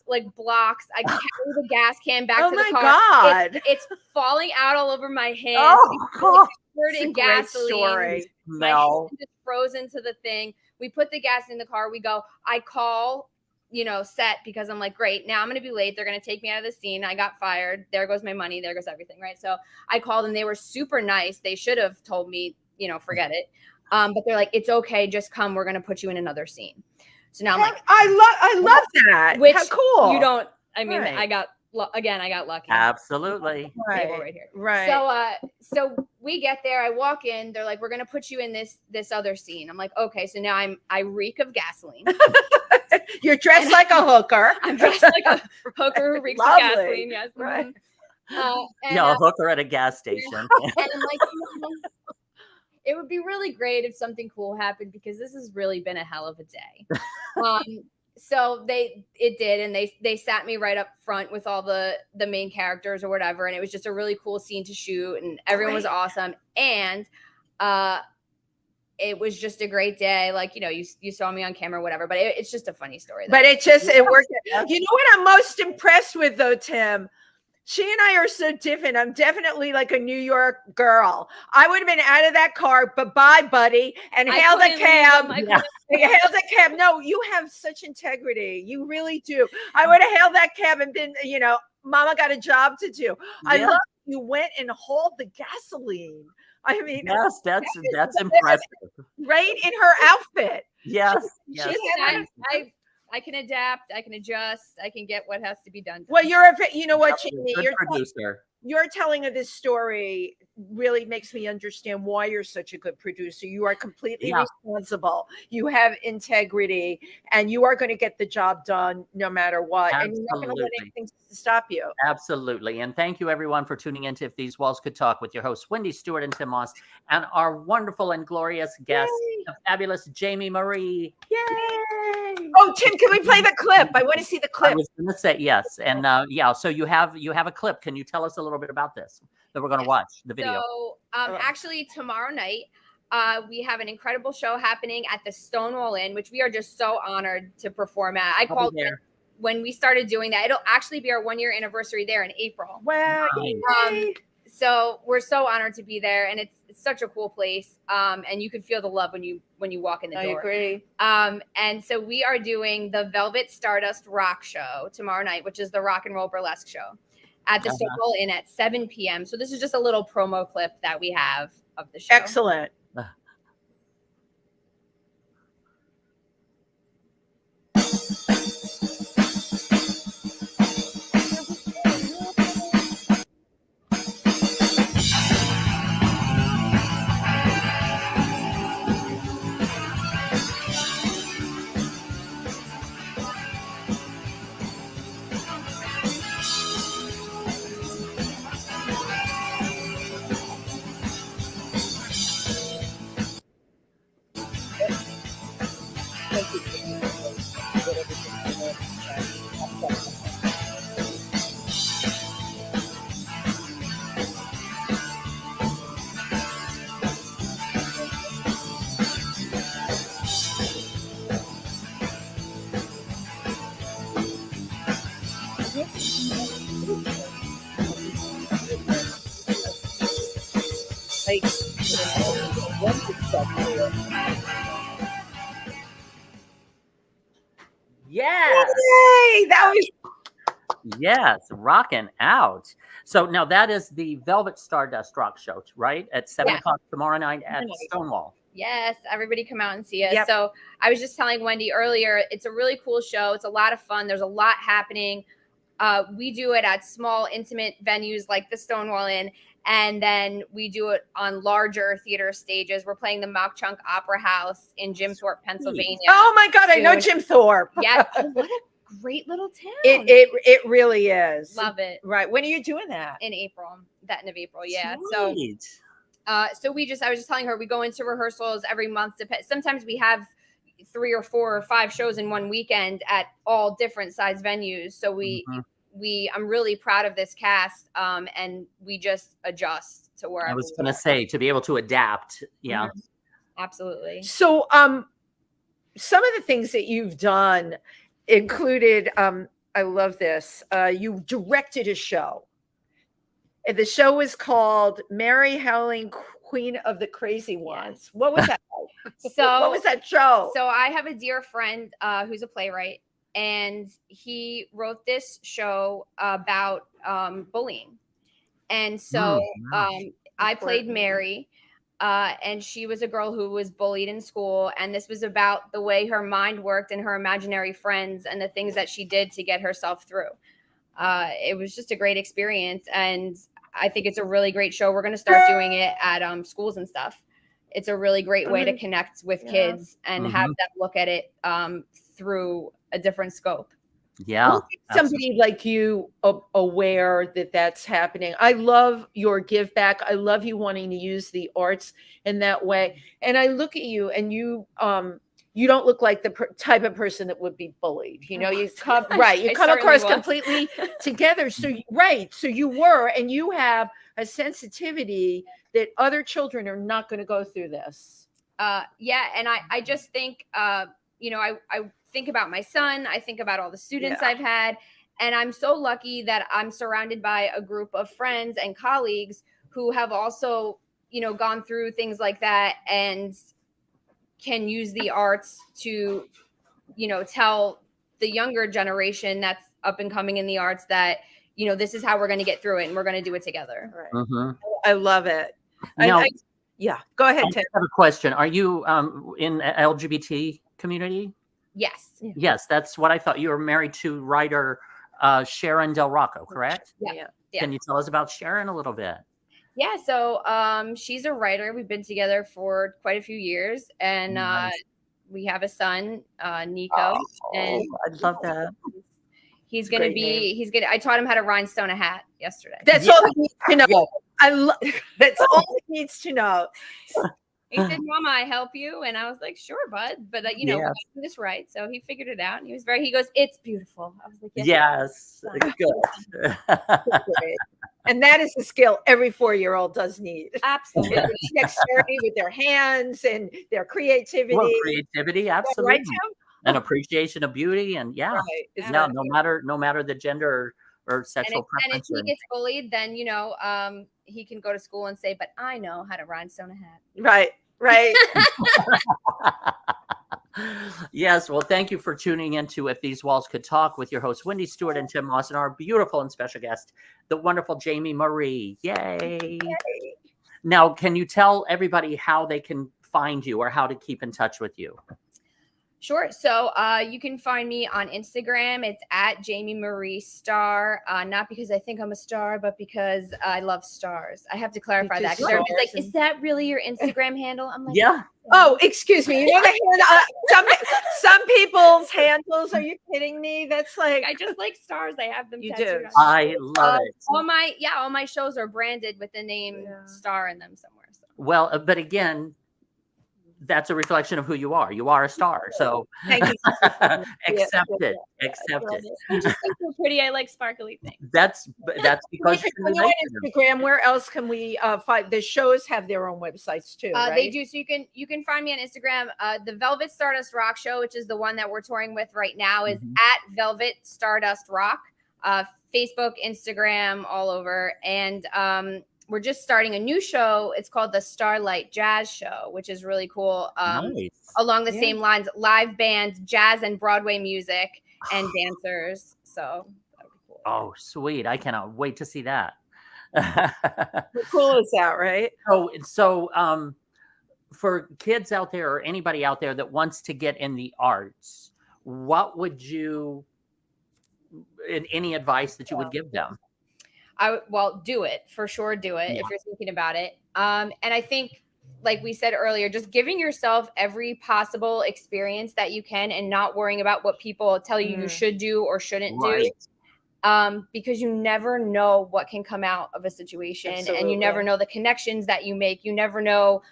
like blocks. I carried the gas can back to the car. God. It's falling out all over my hands. Oh, God. Covered in gasoline. Story. My hand just frozen to the thing. We put the gas in the car. We go, I call, set, because I'm like, great, now I'm going to be late. They're going to take me out of the scene. I got fired. There goes my money. There goes everything. Right. So I called them. They were super nice. They should have told me, forget it. But they're like, it's okay. Just come. We're going to put you in another scene. So now I'm like, I love that. Which how cool. You don't, I mean, right. I got lucky. Absolutely. Right. Here. Right. So we get there. I walk in. They're like, we're going to put you in this other scene. I'm like, okay. So now I reek of gasoline. You're dressed like a hooker. I'm dressed like a hooker who reeks of gasoline. Yes. Right. A hooker at a gas station. And I'm like, it would be really great if something cool happened, because this has really been a hell of a day. So it did, and they sat me right up front with all the main characters or whatever, and it was just a really cool scene to shoot, and everyone was awesome, and it was just a great day. Like, you saw me on camera, whatever, but it's just a funny story. But it worked. You know what I'm most impressed with, though, Tim? She and I are so different. I'm definitely like a New York girl. I would have been out of that car, but bye, buddy, and hailed a cab. Hailed a cab. No, you have such integrity. You really do. I would have hailed that cab and been, Mama got a job to do. Yeah. I love you went and hauled the gasoline. I mean, yes, that's impressive. Right in her outfit. Yes. I can adapt. I can adjust. I can get what has to be done. Well, you know what, Jamie, you're telling of this story really makes me understand why you're such a good producer. You are completely responsible. You have integrity, and you are going to get the job done no matter what. Absolutely. And you're not going to let anything stop you. Absolutely. And thank you, everyone, for tuning in to If These Walls Could Talk with your hosts, Wendy Stuart and Tym Moss, and our wonderful and glorious guest, the fabulous Jamie Marie. Yay! Oh, Tim, can we play the clip? I want to see the clip. I was going to say yes. And so you have a clip. Can you tell us a little bit about this that we're going to watch the video? So actually tomorrow night, we have an incredible show happening at the Stonewall Inn, which we are just so honored to perform at. I called it when we started doing that. It'll actually be our 1-year anniversary there in April. Wow. So we're so honored to be there, and it's such a cool place. And you can feel the love when you walk in the door. I agree. And so we are doing the Velvet Stardust Rock Show tomorrow night, which is the rock and roll burlesque show at the Stonewall Inn at 7 p.m. So this is just a little promo clip that we have of the show. Excellent. Yes, rocking out. So now that is the Velvet Stardust Rock Show, right? At 7 o'clock tomorrow night at Stonewall. Yes, everybody come out and see us. Yep. So I was just telling Wendy earlier, it's a really cool show. It's a lot of fun. There's a lot happening. We do it at small, intimate venues like the Stonewall Inn, and then we do it on larger theater stages. We're playing the Mock Chunk Opera House in Jim Thorpe, Pennsylvania. Oh my God, I know Jim Thorpe. Yeah, what a great little town. It really is. Love it. Right. When are you doing that? In April. That end of April. Yeah. Sweet. So I was just telling her, we go into rehearsals every month. Sometimes we have 3 or 4 or 5 shows in one weekend at all different size venues. So I'm really proud of this cast. And we just adjust to wherever. I was going to say, to be able to adapt. Yeah. Mm-hmm. Absolutely. So some of the things that you've done included, I love this, you directed a show. And the show was called Mary Howling Queen of the Crazy Ones. Yes. What was that? What was that show? So I have a dear friend who's a playwright, and he wrote this show about bullying. And so I played Mary, and she was a girl who was bullied in school. And this was about the way her mind worked and her imaginary friends and the things that she did to get herself through. It was just a great experience. And I think it's a really great show. We're going to start doing it at schools and stuff. It's a really great way to connect with kids and have them look at it through a different scope. Yeah. Somebody like you aware that that's happening. I love your give back. I love you wanting to use the arts in that way. And I look at you, and you don't look like the type of person that would be bullied. You know, you come you come across completely together. So so you were, and you have a sensitivity that other children are not going to go through this. Yeah, and I just think you know, I think about my son. I think about all the students I've had, and I'm so lucky that I'm surrounded by a group of friends and colleagues who have also, you know, gone through things like that and can use the arts to, you know, tell the younger generation that's up and coming in the arts that, you know, this is how we're going to get through it, and we're going to do it together. Right. I love it. Now, yeah, go ahead, Tim. I have a question. Are you in LGBT community? Yes. Yes, that's what I thought. You were married to writer Sharon Del Rocco, correct? Yeah. Can you tell us about Sharon a little bit? Yeah, so she's a writer. We've been together for quite a few years, and we have a son, Nico. And I love that. He's gonna I taught him how to rhinestone a hat yesterday. That's all he needs to know. That's all he needs to know. He said, "Mama, I help you," and I was like, "Sure, bud." But you know, we're doing this right. So he figured it out, and he goes, "It's beautiful." I was like, "Yes, good." And that is a skill every 4-year-old does need. Absolutely, dexterity with their hands and their creativity. Well, creativity, absolutely, right, and appreciation of beauty, and no matter the gender or sexual preference. And if he gets bullied, then you know, he can go to school and say, "But I know how to rhinestone a hat." Right. Yes. Well, thank you for tuning into If These Walls Could Talk with your hosts, Wendy Stuart and Tym Moss, and our beautiful and special guest, the wonderful Jamie Marie. Yay. Now, can you tell everybody how they can find you or how to keep in touch with you? Sure. So you can find me on Instagram. It's at Jamie Marie Star. Not because I think I'm a star, but because I love stars. I have to clarify that. Because everybody's like, "Is that really your Instagram handle?" I'm like, "Yeah." Oh, excuse me. You know the some people's handles. Are you kidding me? That's like, I just like stars. I have them. You tattooed do. I love it. All my shows are branded with the name Star in them somewhere. So. Well, but again, that's a reflection of who you are. You are a star. So thank you. Accept it. Accept it. I just think you're pretty. I like sparkly things. That's because you're on Instagram. Where else can we find? The shows have their own websites too, right? They do. So you can find me on Instagram. The Velvet Stardust Rock Show, which is the one that we're touring with right now, is at Velvet Stardust Rock. Facebook, Instagram, all over. And we're just starting a new show. It's called the Starlight Jazz Show, which is really cool. Nice. Along the same lines, live band, jazz and Broadway music, and dancers. So that would be cool. Oh, sweet. I cannot wait to see that. How cool is that, right? So for kids out there or anybody out there that wants to get in the arts, what would you, any advice that you would give them? Do it for sure. Do it if you're thinking about it. And I think, like we said earlier, just giving yourself every possible experience that you can and not worrying about what people tell you you should do or shouldn't do. Because you never know what can come out of a situation. Absolutely. And you never know the connections that you make. You never know,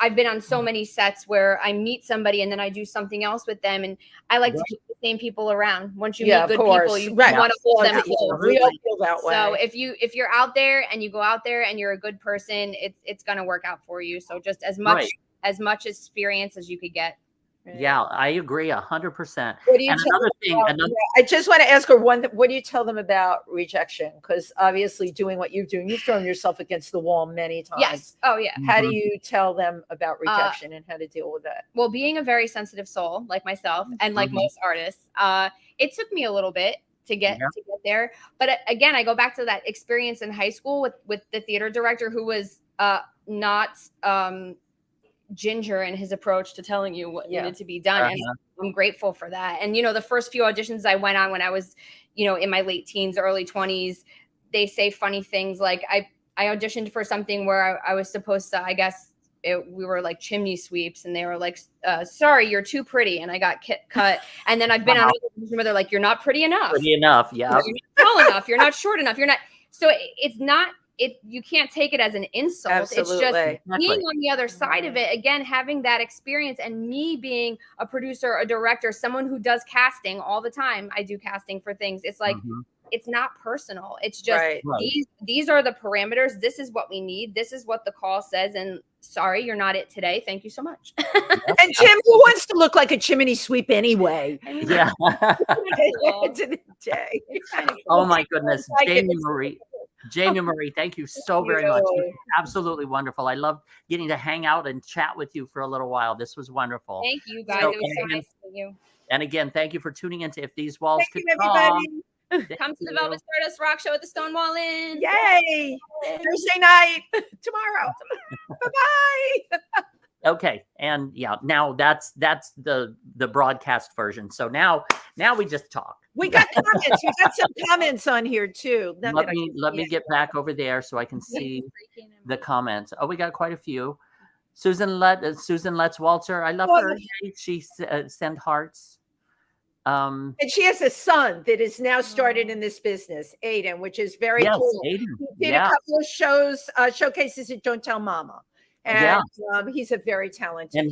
I've been on so many sets where I meet somebody and then I do something else with them, and I like to keep the same people around. Once you meet good people, you want to hold them close. We all feel that way. So if you're out there and you go out there and you're a good person, it's gonna work out for you. So just as much experience as you could get. Yeah, I agree 100%. What do you I just want to ask her what do you tell them about rejection? Because obviously doing what you're doing, you've thrown yourself against the wall many times. Yes. Oh yeah. How do you tell them about rejection and how to deal with that? Well, being a very sensitive soul like myself and like most artists, it took me a little bit to get there. But again, I go back to that experience in high school with the theater director who was not ginger in his approach to telling you what needed to be done. And I'm grateful for that. And, the first few auditions I went on when I was, in my late teens, early 20s, they say funny things. Like I auditioned for something where I was supposed to, I guess we were like chimney sweeps, and they were like, sorry, you're too pretty. And I got cut. And then I've been on auditions where they're like, you're not pretty enough. Pretty enough. Yeah. You're not tall enough. You're not short enough. You're not. So it's not, you can't take it as an insult. Absolutely. It's just being on the other side of it, again, having that experience, and me being a producer, a director, someone who does casting all the time. I do casting for things. It's like, it's not personal. It's just these are the parameters. This is what we need. This is what the call says. And sorry, you're not it today. Thank you so much. And Tim, who wants to look like a chimney sweep anyway? Yeah. Oh my goodness. Jamie Marie, thank you so very much. Absolutely wonderful. I loved getting to hang out and chat with you for a little while. This was wonderful. Thank you, guys. It was so nice to meet you. And again, thank you for tuning into If These Walls Could Talk. Come to the Velvet Stardust Rock Show at the Stonewall Inn. Yay! Thursday night. Tomorrow. Bye-bye. Okay, and now that's the broadcast version. So now we just talk. We got comments. We got some comments on here too. Let me get back over there so I can see the comments. Oh, we got quite a few. Susan Let's Walter. I love her. She sent hearts. And she has a son that is now started in this business, Aiden, which is very cool. Aiden. He did a couple of showcases at Don't Tell Mama. And he's a very talented. And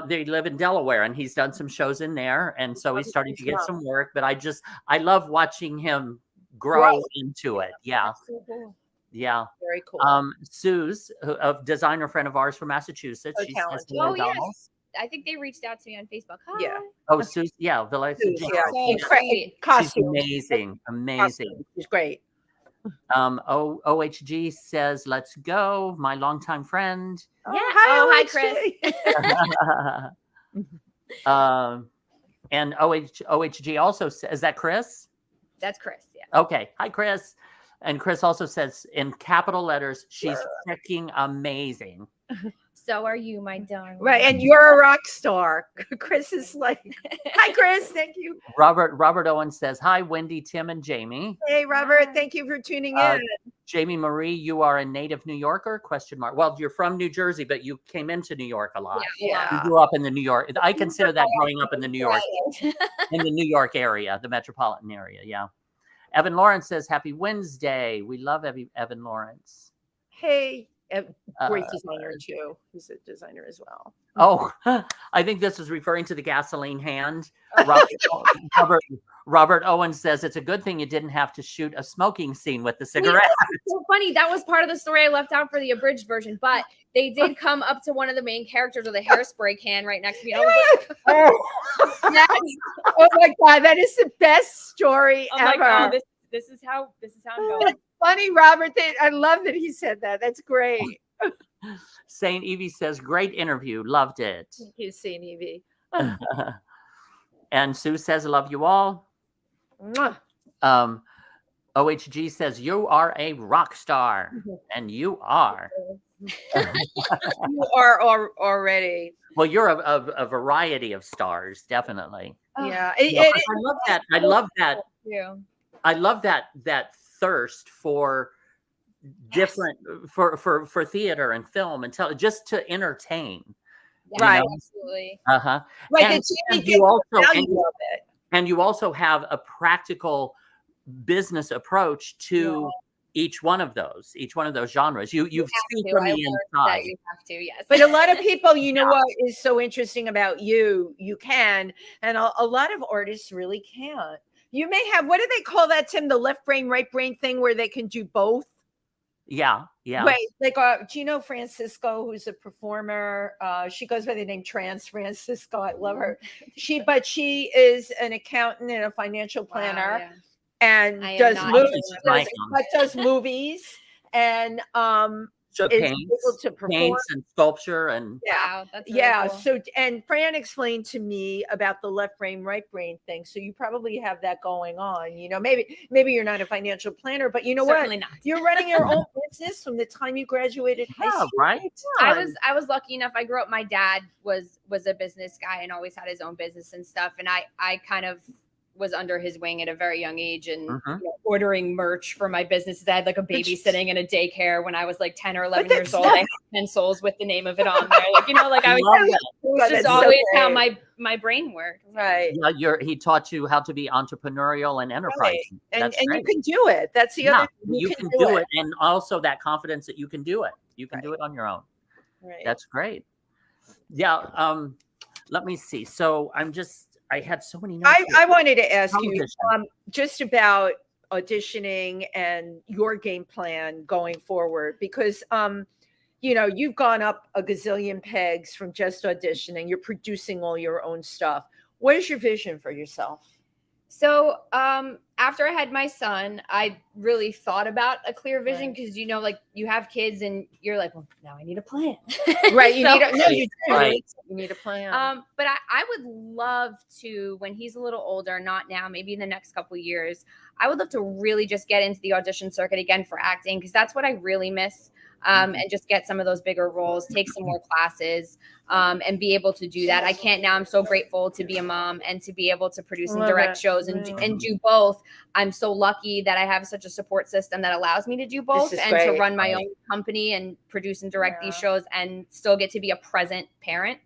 they live in Delaware, and he's done some shows in there. And so he's starting to get some work, but I love watching him grow into it. Yeah. So cool. Yeah. Very cool. Suze, a designer friend of ours from Massachusetts. She's yes. I think they reached out to me on Facebook. Hi. Yeah. Oh, Suze. Yeah. She's amazing. Amazing. She's great. OHG says, let's go. My longtime friend. Yeah. Hi, Chris. And OHG also says, is that Chris? That's Chris. Yeah. Okay. Hi, Chris. And Chris also says in capital letters, she's freaking amazing. So are you, my darling. Right. And you're a rock star. Chris is like, hi, Chris. Thank you. Robert Owen says, hi, Wendy, Tim, and Jamie. Hey, Robert. Thank you for tuning in. Jamie Marie, you are a native New Yorker? ? Well, you're from New Jersey, but you came into New York a lot. Yeah. You grew up in the New York. I consider that growing up in the New York area, the metropolitan area. Yeah. Evan Lawrence says, happy Wednesday. We love Evan Lawrence. Hey. Great designer too. He's a designer as well. Oh, I think this is referring to the gasoline hand. Robert Owen says it's a good thing you didn't have to shoot a smoking scene with the cigarette. So funny. That was part of the story I left out for the abridged version, but they did come up to one of the main characters with a hairspray can right next to me. I was like, oh my God, that is the best story ever. My God, this is how I'm going. Funny, Robert. I love that he said that. That's great. Saint Evie says, great interview. Loved it. Thank you, Saint Evie. And Sue says, I love you all. OHG says, you are a rock star. And you are. You are already. Well, you're a variety of stars, definitely. Yeah. I love that. I love that. Yeah. I love that thirst for different for theater and film and just to entertain. Right. Absolutely. Right. And you also have a practical business approach to each one of those genres. You've seen from the inside. You have to, yes. But a lot of people, you know what is so interesting about you can, and a lot of artists really can't. You may have, what do they call that, Tim? The left brain, right brain thing where they can do both? Yeah. Wait, like, do you know Francisco, who's a performer? She goes by the name Trans Francisco. I love her. She is an accountant and a financial planner, and does movies, and paints and sculpture, and that's really cool. So, and Fran explained to me about the left brain, right brain thing. So you probably have that going on. You know, maybe you're not a financial planner, but you know Certainly what? Not. You're running your own business from the time you graduated high school. Right. I was lucky enough. I grew up. My dad was a business guy and always had his own business and stuff. And I kind of was under his wing at a very young age, and you know, ordering merch for my business. I had like a babysitting in a daycare when I was like 10 or 11 years old. I had pencils with the name of it on there. Like, you know, like it was just always how my brain worked. Right. Yeah, he taught you how to be entrepreneurial and enterprising. Right. And you can do it. That's the other thing. You can do it. And also that confidence that you can do it. You can do it on your own. Right. That's great. Yeah. Let me see. So I had so many notes. I wanted to ask you just about auditioning and your game plan going forward, because you know, you've gone up a gazillion pegs from just auditioning. You're producing all your own stuff. What is your vision for yourself? So after I had my son, I really thought about a clear vision, because you know, like, you have kids and you're like, well, now I need a plan. Right. You need a plan. But I would love to, when he's a little older, not now, maybe in the next couple of years, I would love to really just get into the audition circuit again for acting, because that's what I really miss. And just get some of those bigger roles, take some more classes, and be able to do that. I can't now. I'm so grateful to be a mom and to be able to produce and direct shows and do both. I'm so lucky that I have such a support system that allows me to do both, and to run my own company and produce and direct these shows and still get to be a present parent.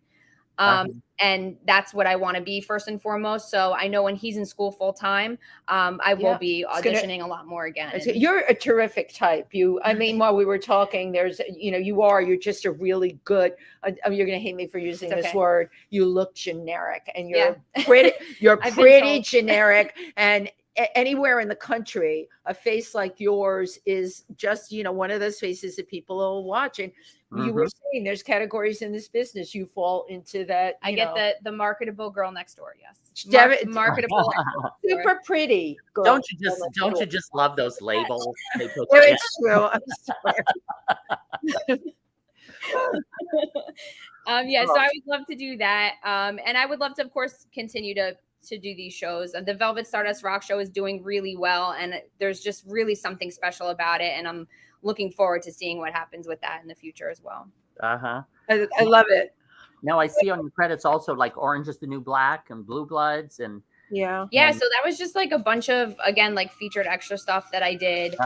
And that's what I want to be first and foremost. So I know when he's in school full time, I will be auditioning a lot more again. You're a terrific type. I mean, while we were talking, you're just a really good, you're going to hate me for using this word. You look generic, and you're pretty, generic, and anywhere in the country, a face like yours is just, you know, one of those faces that people will watch. And you were saying there's categories in this business. You fall into that. I get the marketable girl next door. Yes. Marketable, super pretty girl. Don't you just love those labels? It's true. I'm sorry. So I would love to do that. And I would love to, of course, continue to do these shows. And the Velvet Stardust Rock show is doing really well, and there's just really something special about it, and I'm looking forward to seeing what happens with that in the future as well. I love it. Now I see on your credits also like Orange is the New Black and Blue Bloods, and so that was just like a bunch of, again, like featured extra stuff that I did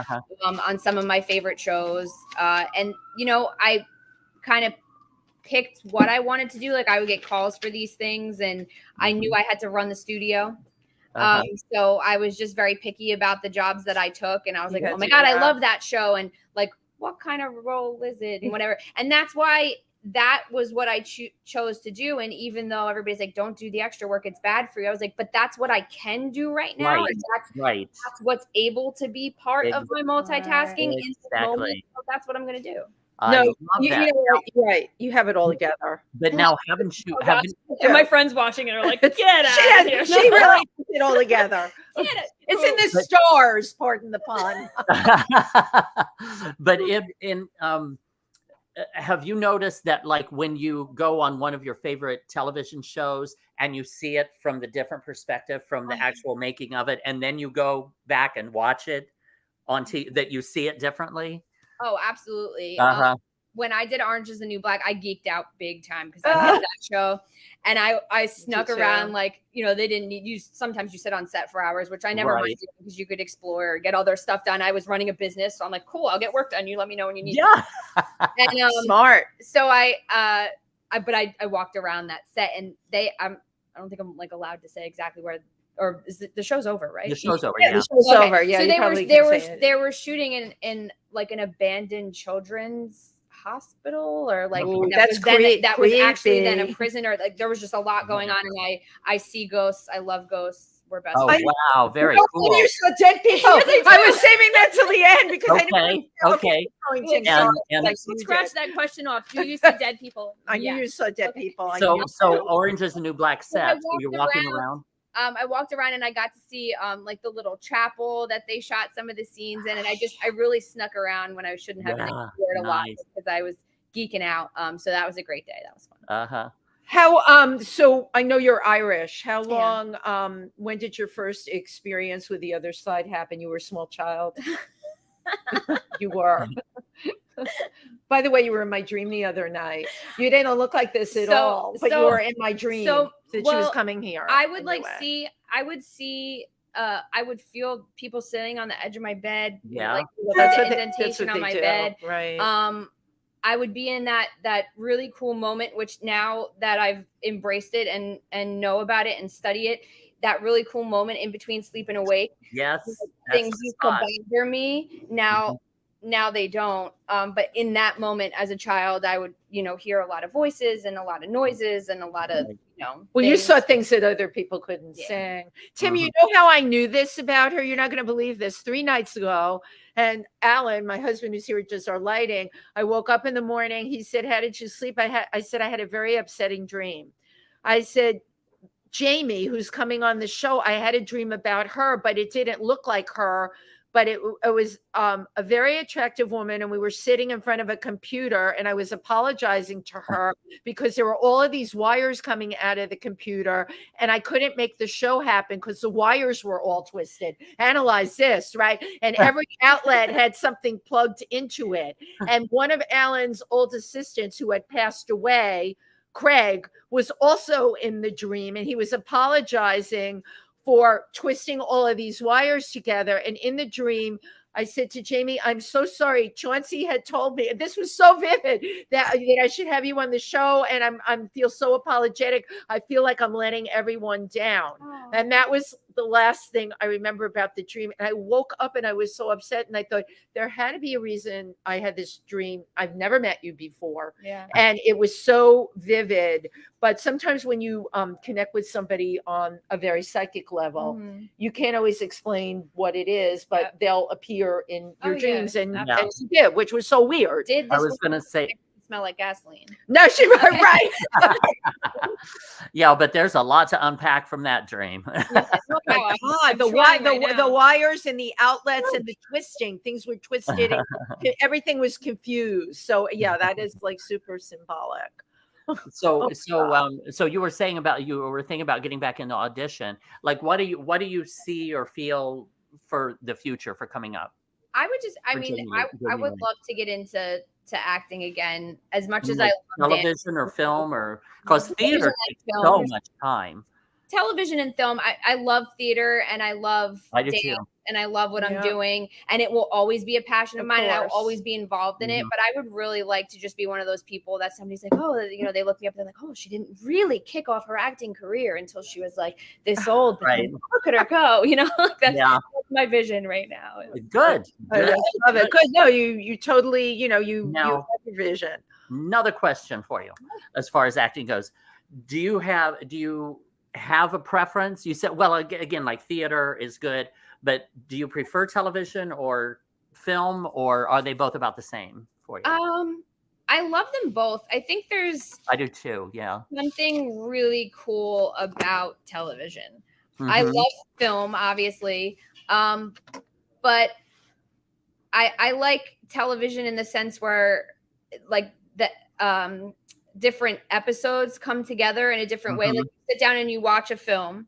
on some of my favorite shows. And you know, I kind of picked what I wanted to do. Like, I would get calls for these things, and I knew I had to run the studio. So I was just very picky about the jobs that I took, and I was like, oh my God, I love that show. And like, what kind of role is it? And whatever. And that's why that was what I chose to do. And even though everybody's like, don't do the extra work, it's bad for you, I was like, but that's what I can do right now. Right. That's what's able to be part of my multitasking in this moment. So that's what I'm going to do. You have it all together. But now, haven't you? And my friends watching it are like, get out of here. She really puts it all together. It's in the stars, pardon the pun. But have you noticed that, like, when you go on one of your favorite television shows and you see it from the different perspective, from the actual making of it, and then you go back and watch it on TV, that you see it differently? Oh, absolutely. When I did Orange is the New Black, I geeked out big time because I did that show. And I snuck around, like, you know, they didn't need you. Sometimes you sit on set for hours, which I never mind doing because you could explore or get all their stuff done. I was running a business. So I'm like, cool, I'll get work done. You let me know when you need it. And, smart. So I walked around that set, and I don't think I'm like allowed to say exactly where or is the show's over, right? The show's over. Yeah, the show's over. Yeah. So they were shooting in like an abandoned children's hospital, or like that was actually then a prison, or like there was just a lot going on. And I see ghosts. I love ghosts. We're best friends. Wow, very cool. You saw dead people. I was saving that till the end because I didn't. And scratch that question off. Do you see dead people? I knew you saw dead people. So Orange is the New Black set. So you're walking around. I walked around and I got to see like the little chapel that they shot some of the scenes in, and I really snuck around when I shouldn't have. A lot because I was geeking out. So that was a great day. That was fun. How so I know you're Irish. How long when did your first experience with the other side happen? You were a small child. You were. By the way, you were in my dream the other night. You didn't look like this at all, but you were in my dream that she was coming here. I would I would feel people sitting on the edge of my bed. Yeah. Like the indentation on my bed. Right. I would be in that really cool moment, which now that I've embraced it and know about it and study it, that really cool moment in between sleep and awake. Yes. Things used to bother me. Now they don't. But in that moment as a child, I would, hear a lot of voices and a lot of noises and a lot of, Well, things. you saw things that other people couldn't sing. Tim, you know how I knew this about her? You're not going to believe this. 3 nights ago, and Alan, my husband who's here, does our lighting. I woke up in the morning. He said, "How did you sleep?" I said, "I had a very upsetting dream." I said, "Jamie, who's coming on the show, I had a dream about her, but it didn't look like her. But it was a very attractive woman, and we were sitting in front of a computer, and I was apologizing to her because there were all of these wires coming out of the computer, and I couldn't make the show happen because the wires were all twisted. Analyze this, right? And every outlet had something plugged into it. And one of Alan's old assistants who had passed away, Craig, was also in the dream, and he was apologizing for twisting all of these wires together. And in the dream, I said to Jamie, "I'm so sorry. Chauncey had told me," and this was so vivid, that I should have you on the show. And I feel so apologetic. I feel like I'm letting everyone down. Oh. And that was the last thing I remember about the dream. And I woke up and I was so upset. And I thought there had to be a reason I had this dream. I've never met you before. Yeah. And it was so vivid. But sometimes when you connect with somebody on a very psychic level, you can't always explain what it is, but they'll appear in your dreams. And she did, which was so weird. I was going to say, smell like gasoline. No, she was right. Yeah, but there's a lot to unpack from that dream. Oh my God, the wires and the outlets and the twisting, things were twisted. And everything was confused. So yeah, that is like super symbolic. So you were saying thinking about getting back into audition. Like, what do you see or feel for the future for coming up? I would love to get into acting again, as much as I love television or film, or because theater takes so much time. Television and film. I love theater, and I love dance, and I love what I'm doing, and it will always be a passion of mine, and I will always be involved in it. But I would really like to just be one of those people that somebody's like, oh, they look me up, and they're like, oh, she didn't really kick off her acting career until she was like this old. Right. Look at her go. That's my vision right now. Good. I love it. Good. No, you totally, you have your vision. Another question for you, as far as acting goes. Do you have a preference? You said, well, again, like theater is good, but do you prefer television or film, or are they both about the same for you? I love them both. I think I do too. Yeah. Something really cool about television. I love film, obviously. But I like television in the sense where like the different episodes come together in a different way. Like you sit down and you watch a film,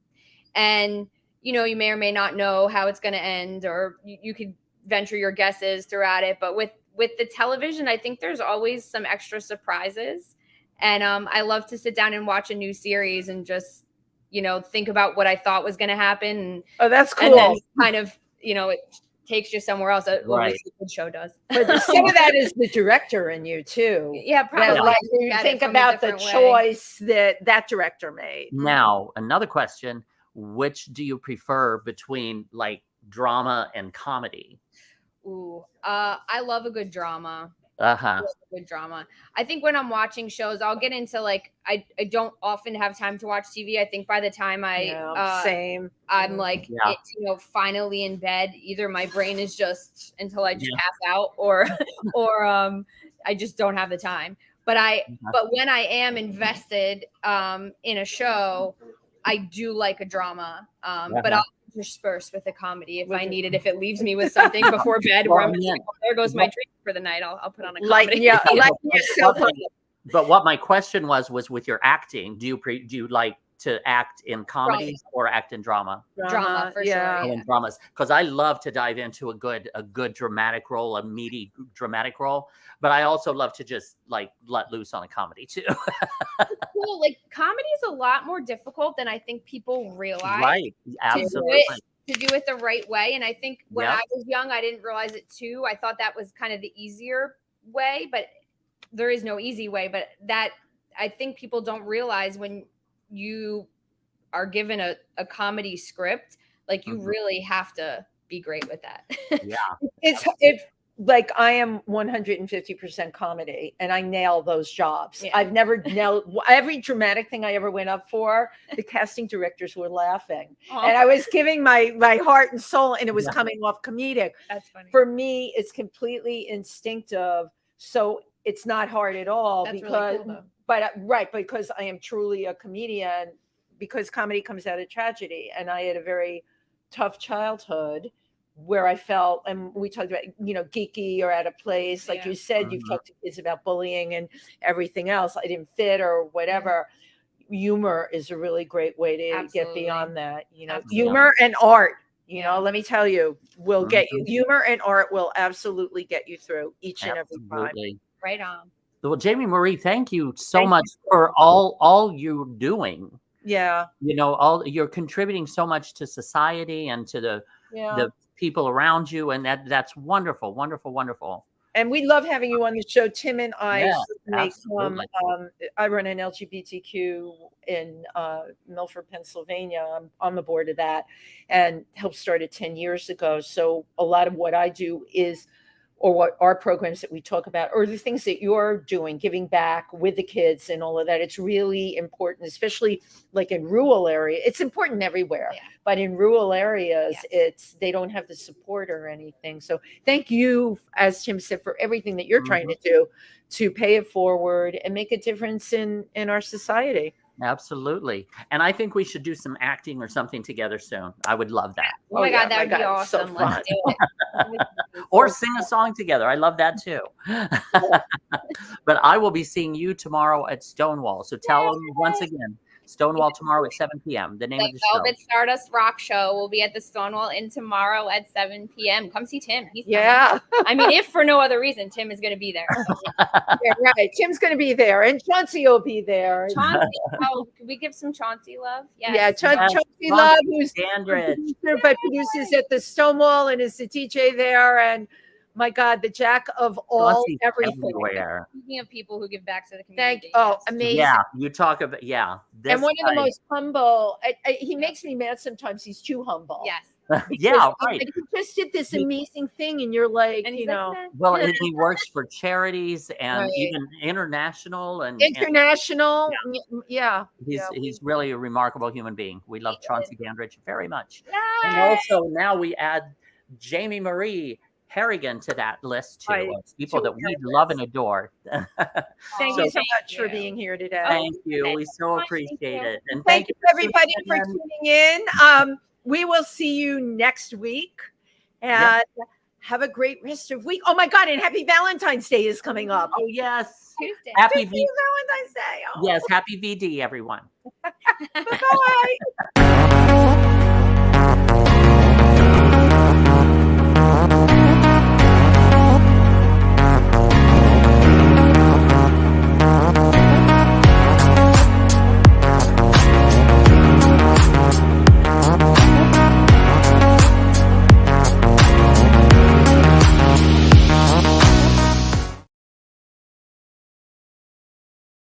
and you may or may not know how it's going to end, or you could venture your guesses throughout it. But with the television, I think there's always some extra surprises, and I love to sit down and watch a new series and just think about what I thought was going to happen. Oh, that's cool. And then kind of it takes you somewhere else. Well, right. The good show does. But some of that is the director in you too. Yeah, probably. Like you think about the choice that director made. Now, another question. which do you prefer between like drama and comedy? Ooh, I love a good drama. Uh-huh. Good drama. I think when I'm watching shows, I'll get into like I don't often have time to watch TV. I think by the time I'm like it's, you know, finally in bed, either my brain is just until I just pass out, or I just don't have the time. But but when I am invested in a show, I do like a drama. But I'll intersperse with a comedy if I need it. If it leaves me with something before bed, where I'm like, oh, there goes my drink for the night, I'll put on a comedy. But what my question was with your acting, do you like to act in comedies or act in drama? Drama for sure. In dramas, because I love to dive into a good dramatic role, a meaty dramatic role. But I also love to just like let loose on a comedy too. Cool. Like comedy is a lot more difficult than I think people realize. Right. Absolutely. To do it the right way. And I think when I was young, I didn't realize it too. I thought that was kind of the easier way, but there is no easy way. But that I think people don't realize when you are given a comedy script, like you really have to be great with that. It's like I am 150% comedy and I nail those jobs. I've never nailed every dramatic thing I ever went up for. The casting directors were laughing and I was giving my heart and soul and it was coming off comedic. That's funny. For me, it's completely instinctive. So it's not hard at all. That's because, really cool, because I am truly a comedian, because comedy comes out of tragedy. And I had a very tough childhood where I felt, and we talked about, you know, geeky or out of place. Like you said, you've talked to kids about bullying and everything else. I didn't fit or whatever. Humor is a really great way to get beyond that. You know, humor and art, you know, let me tell you, will get you. Humor and art will absolutely get you through each and every time. Right on. Well, Jamie Marie, thank you so much for all you're doing. Yeah. You know, you're contributing so much to society and to the people around you, and that's wonderful, wonderful, wonderful. And we love having you on the show. Tim and I I run an LGBTQ in Milford, Pennsylvania. I'm on the board of that and helped start it 10 years ago. So a lot of what I do is, or what our programs that we talk about, or the things that you're doing, giving back with the kids and all of that. It's really important, especially like in rural area. It's important everywhere, but in rural areas, they don't have the support or anything. So thank you, as Tim said, for everything that you're trying to do to pay it forward and make a difference in our society. Absolutely. And I think we should do some acting or something together soon. I would love that. Oh my God, that would be awesome. So Let's do it. Or sing a song together. I love that too. But I will be seeing you tomorrow at Stonewall. So tell them once again, Stonewall tomorrow at 7 p.m. The name of the show. Velvet Stardust Rock Show will be at the Stonewall Inn tomorrow at 7 p.m. Come see Tim. He's coming. I mean, if for no other reason, Tim is going to be there. Right. Tim's going to be there, and Chauncey will be there. Chauncey, can we give some Chauncey love? Yes. Yeah, Chauncey Love, who's producer, but produces at the Stonewall and is the DJ there, and my God, the jack of all everything. Everywhere. Speaking of people who give back to the community. Amazing. Yeah, you talk about, and one of the most humble, he makes me mad sometimes. He's too humble. Yes. Yeah, right. He just did this amazing thing, and you're like, and you know. Well, he works for charities and even international and international. He's really a remarkable human being. We love Chauncey Dandridge very much. Yay! And also now we add Jamie Marie Hannigan to that list too, of people that we love and adore. Thank you so much for being here today. Thank you. We so appreciate it. And thank you everybody for tuning in. We will see you next week, and have a great rest of week. Oh my God, and happy Valentine's Day is coming up. Oh yes. Tuesday. Happy Valentine's Day. Yes, happy VD everyone. Bye-bye.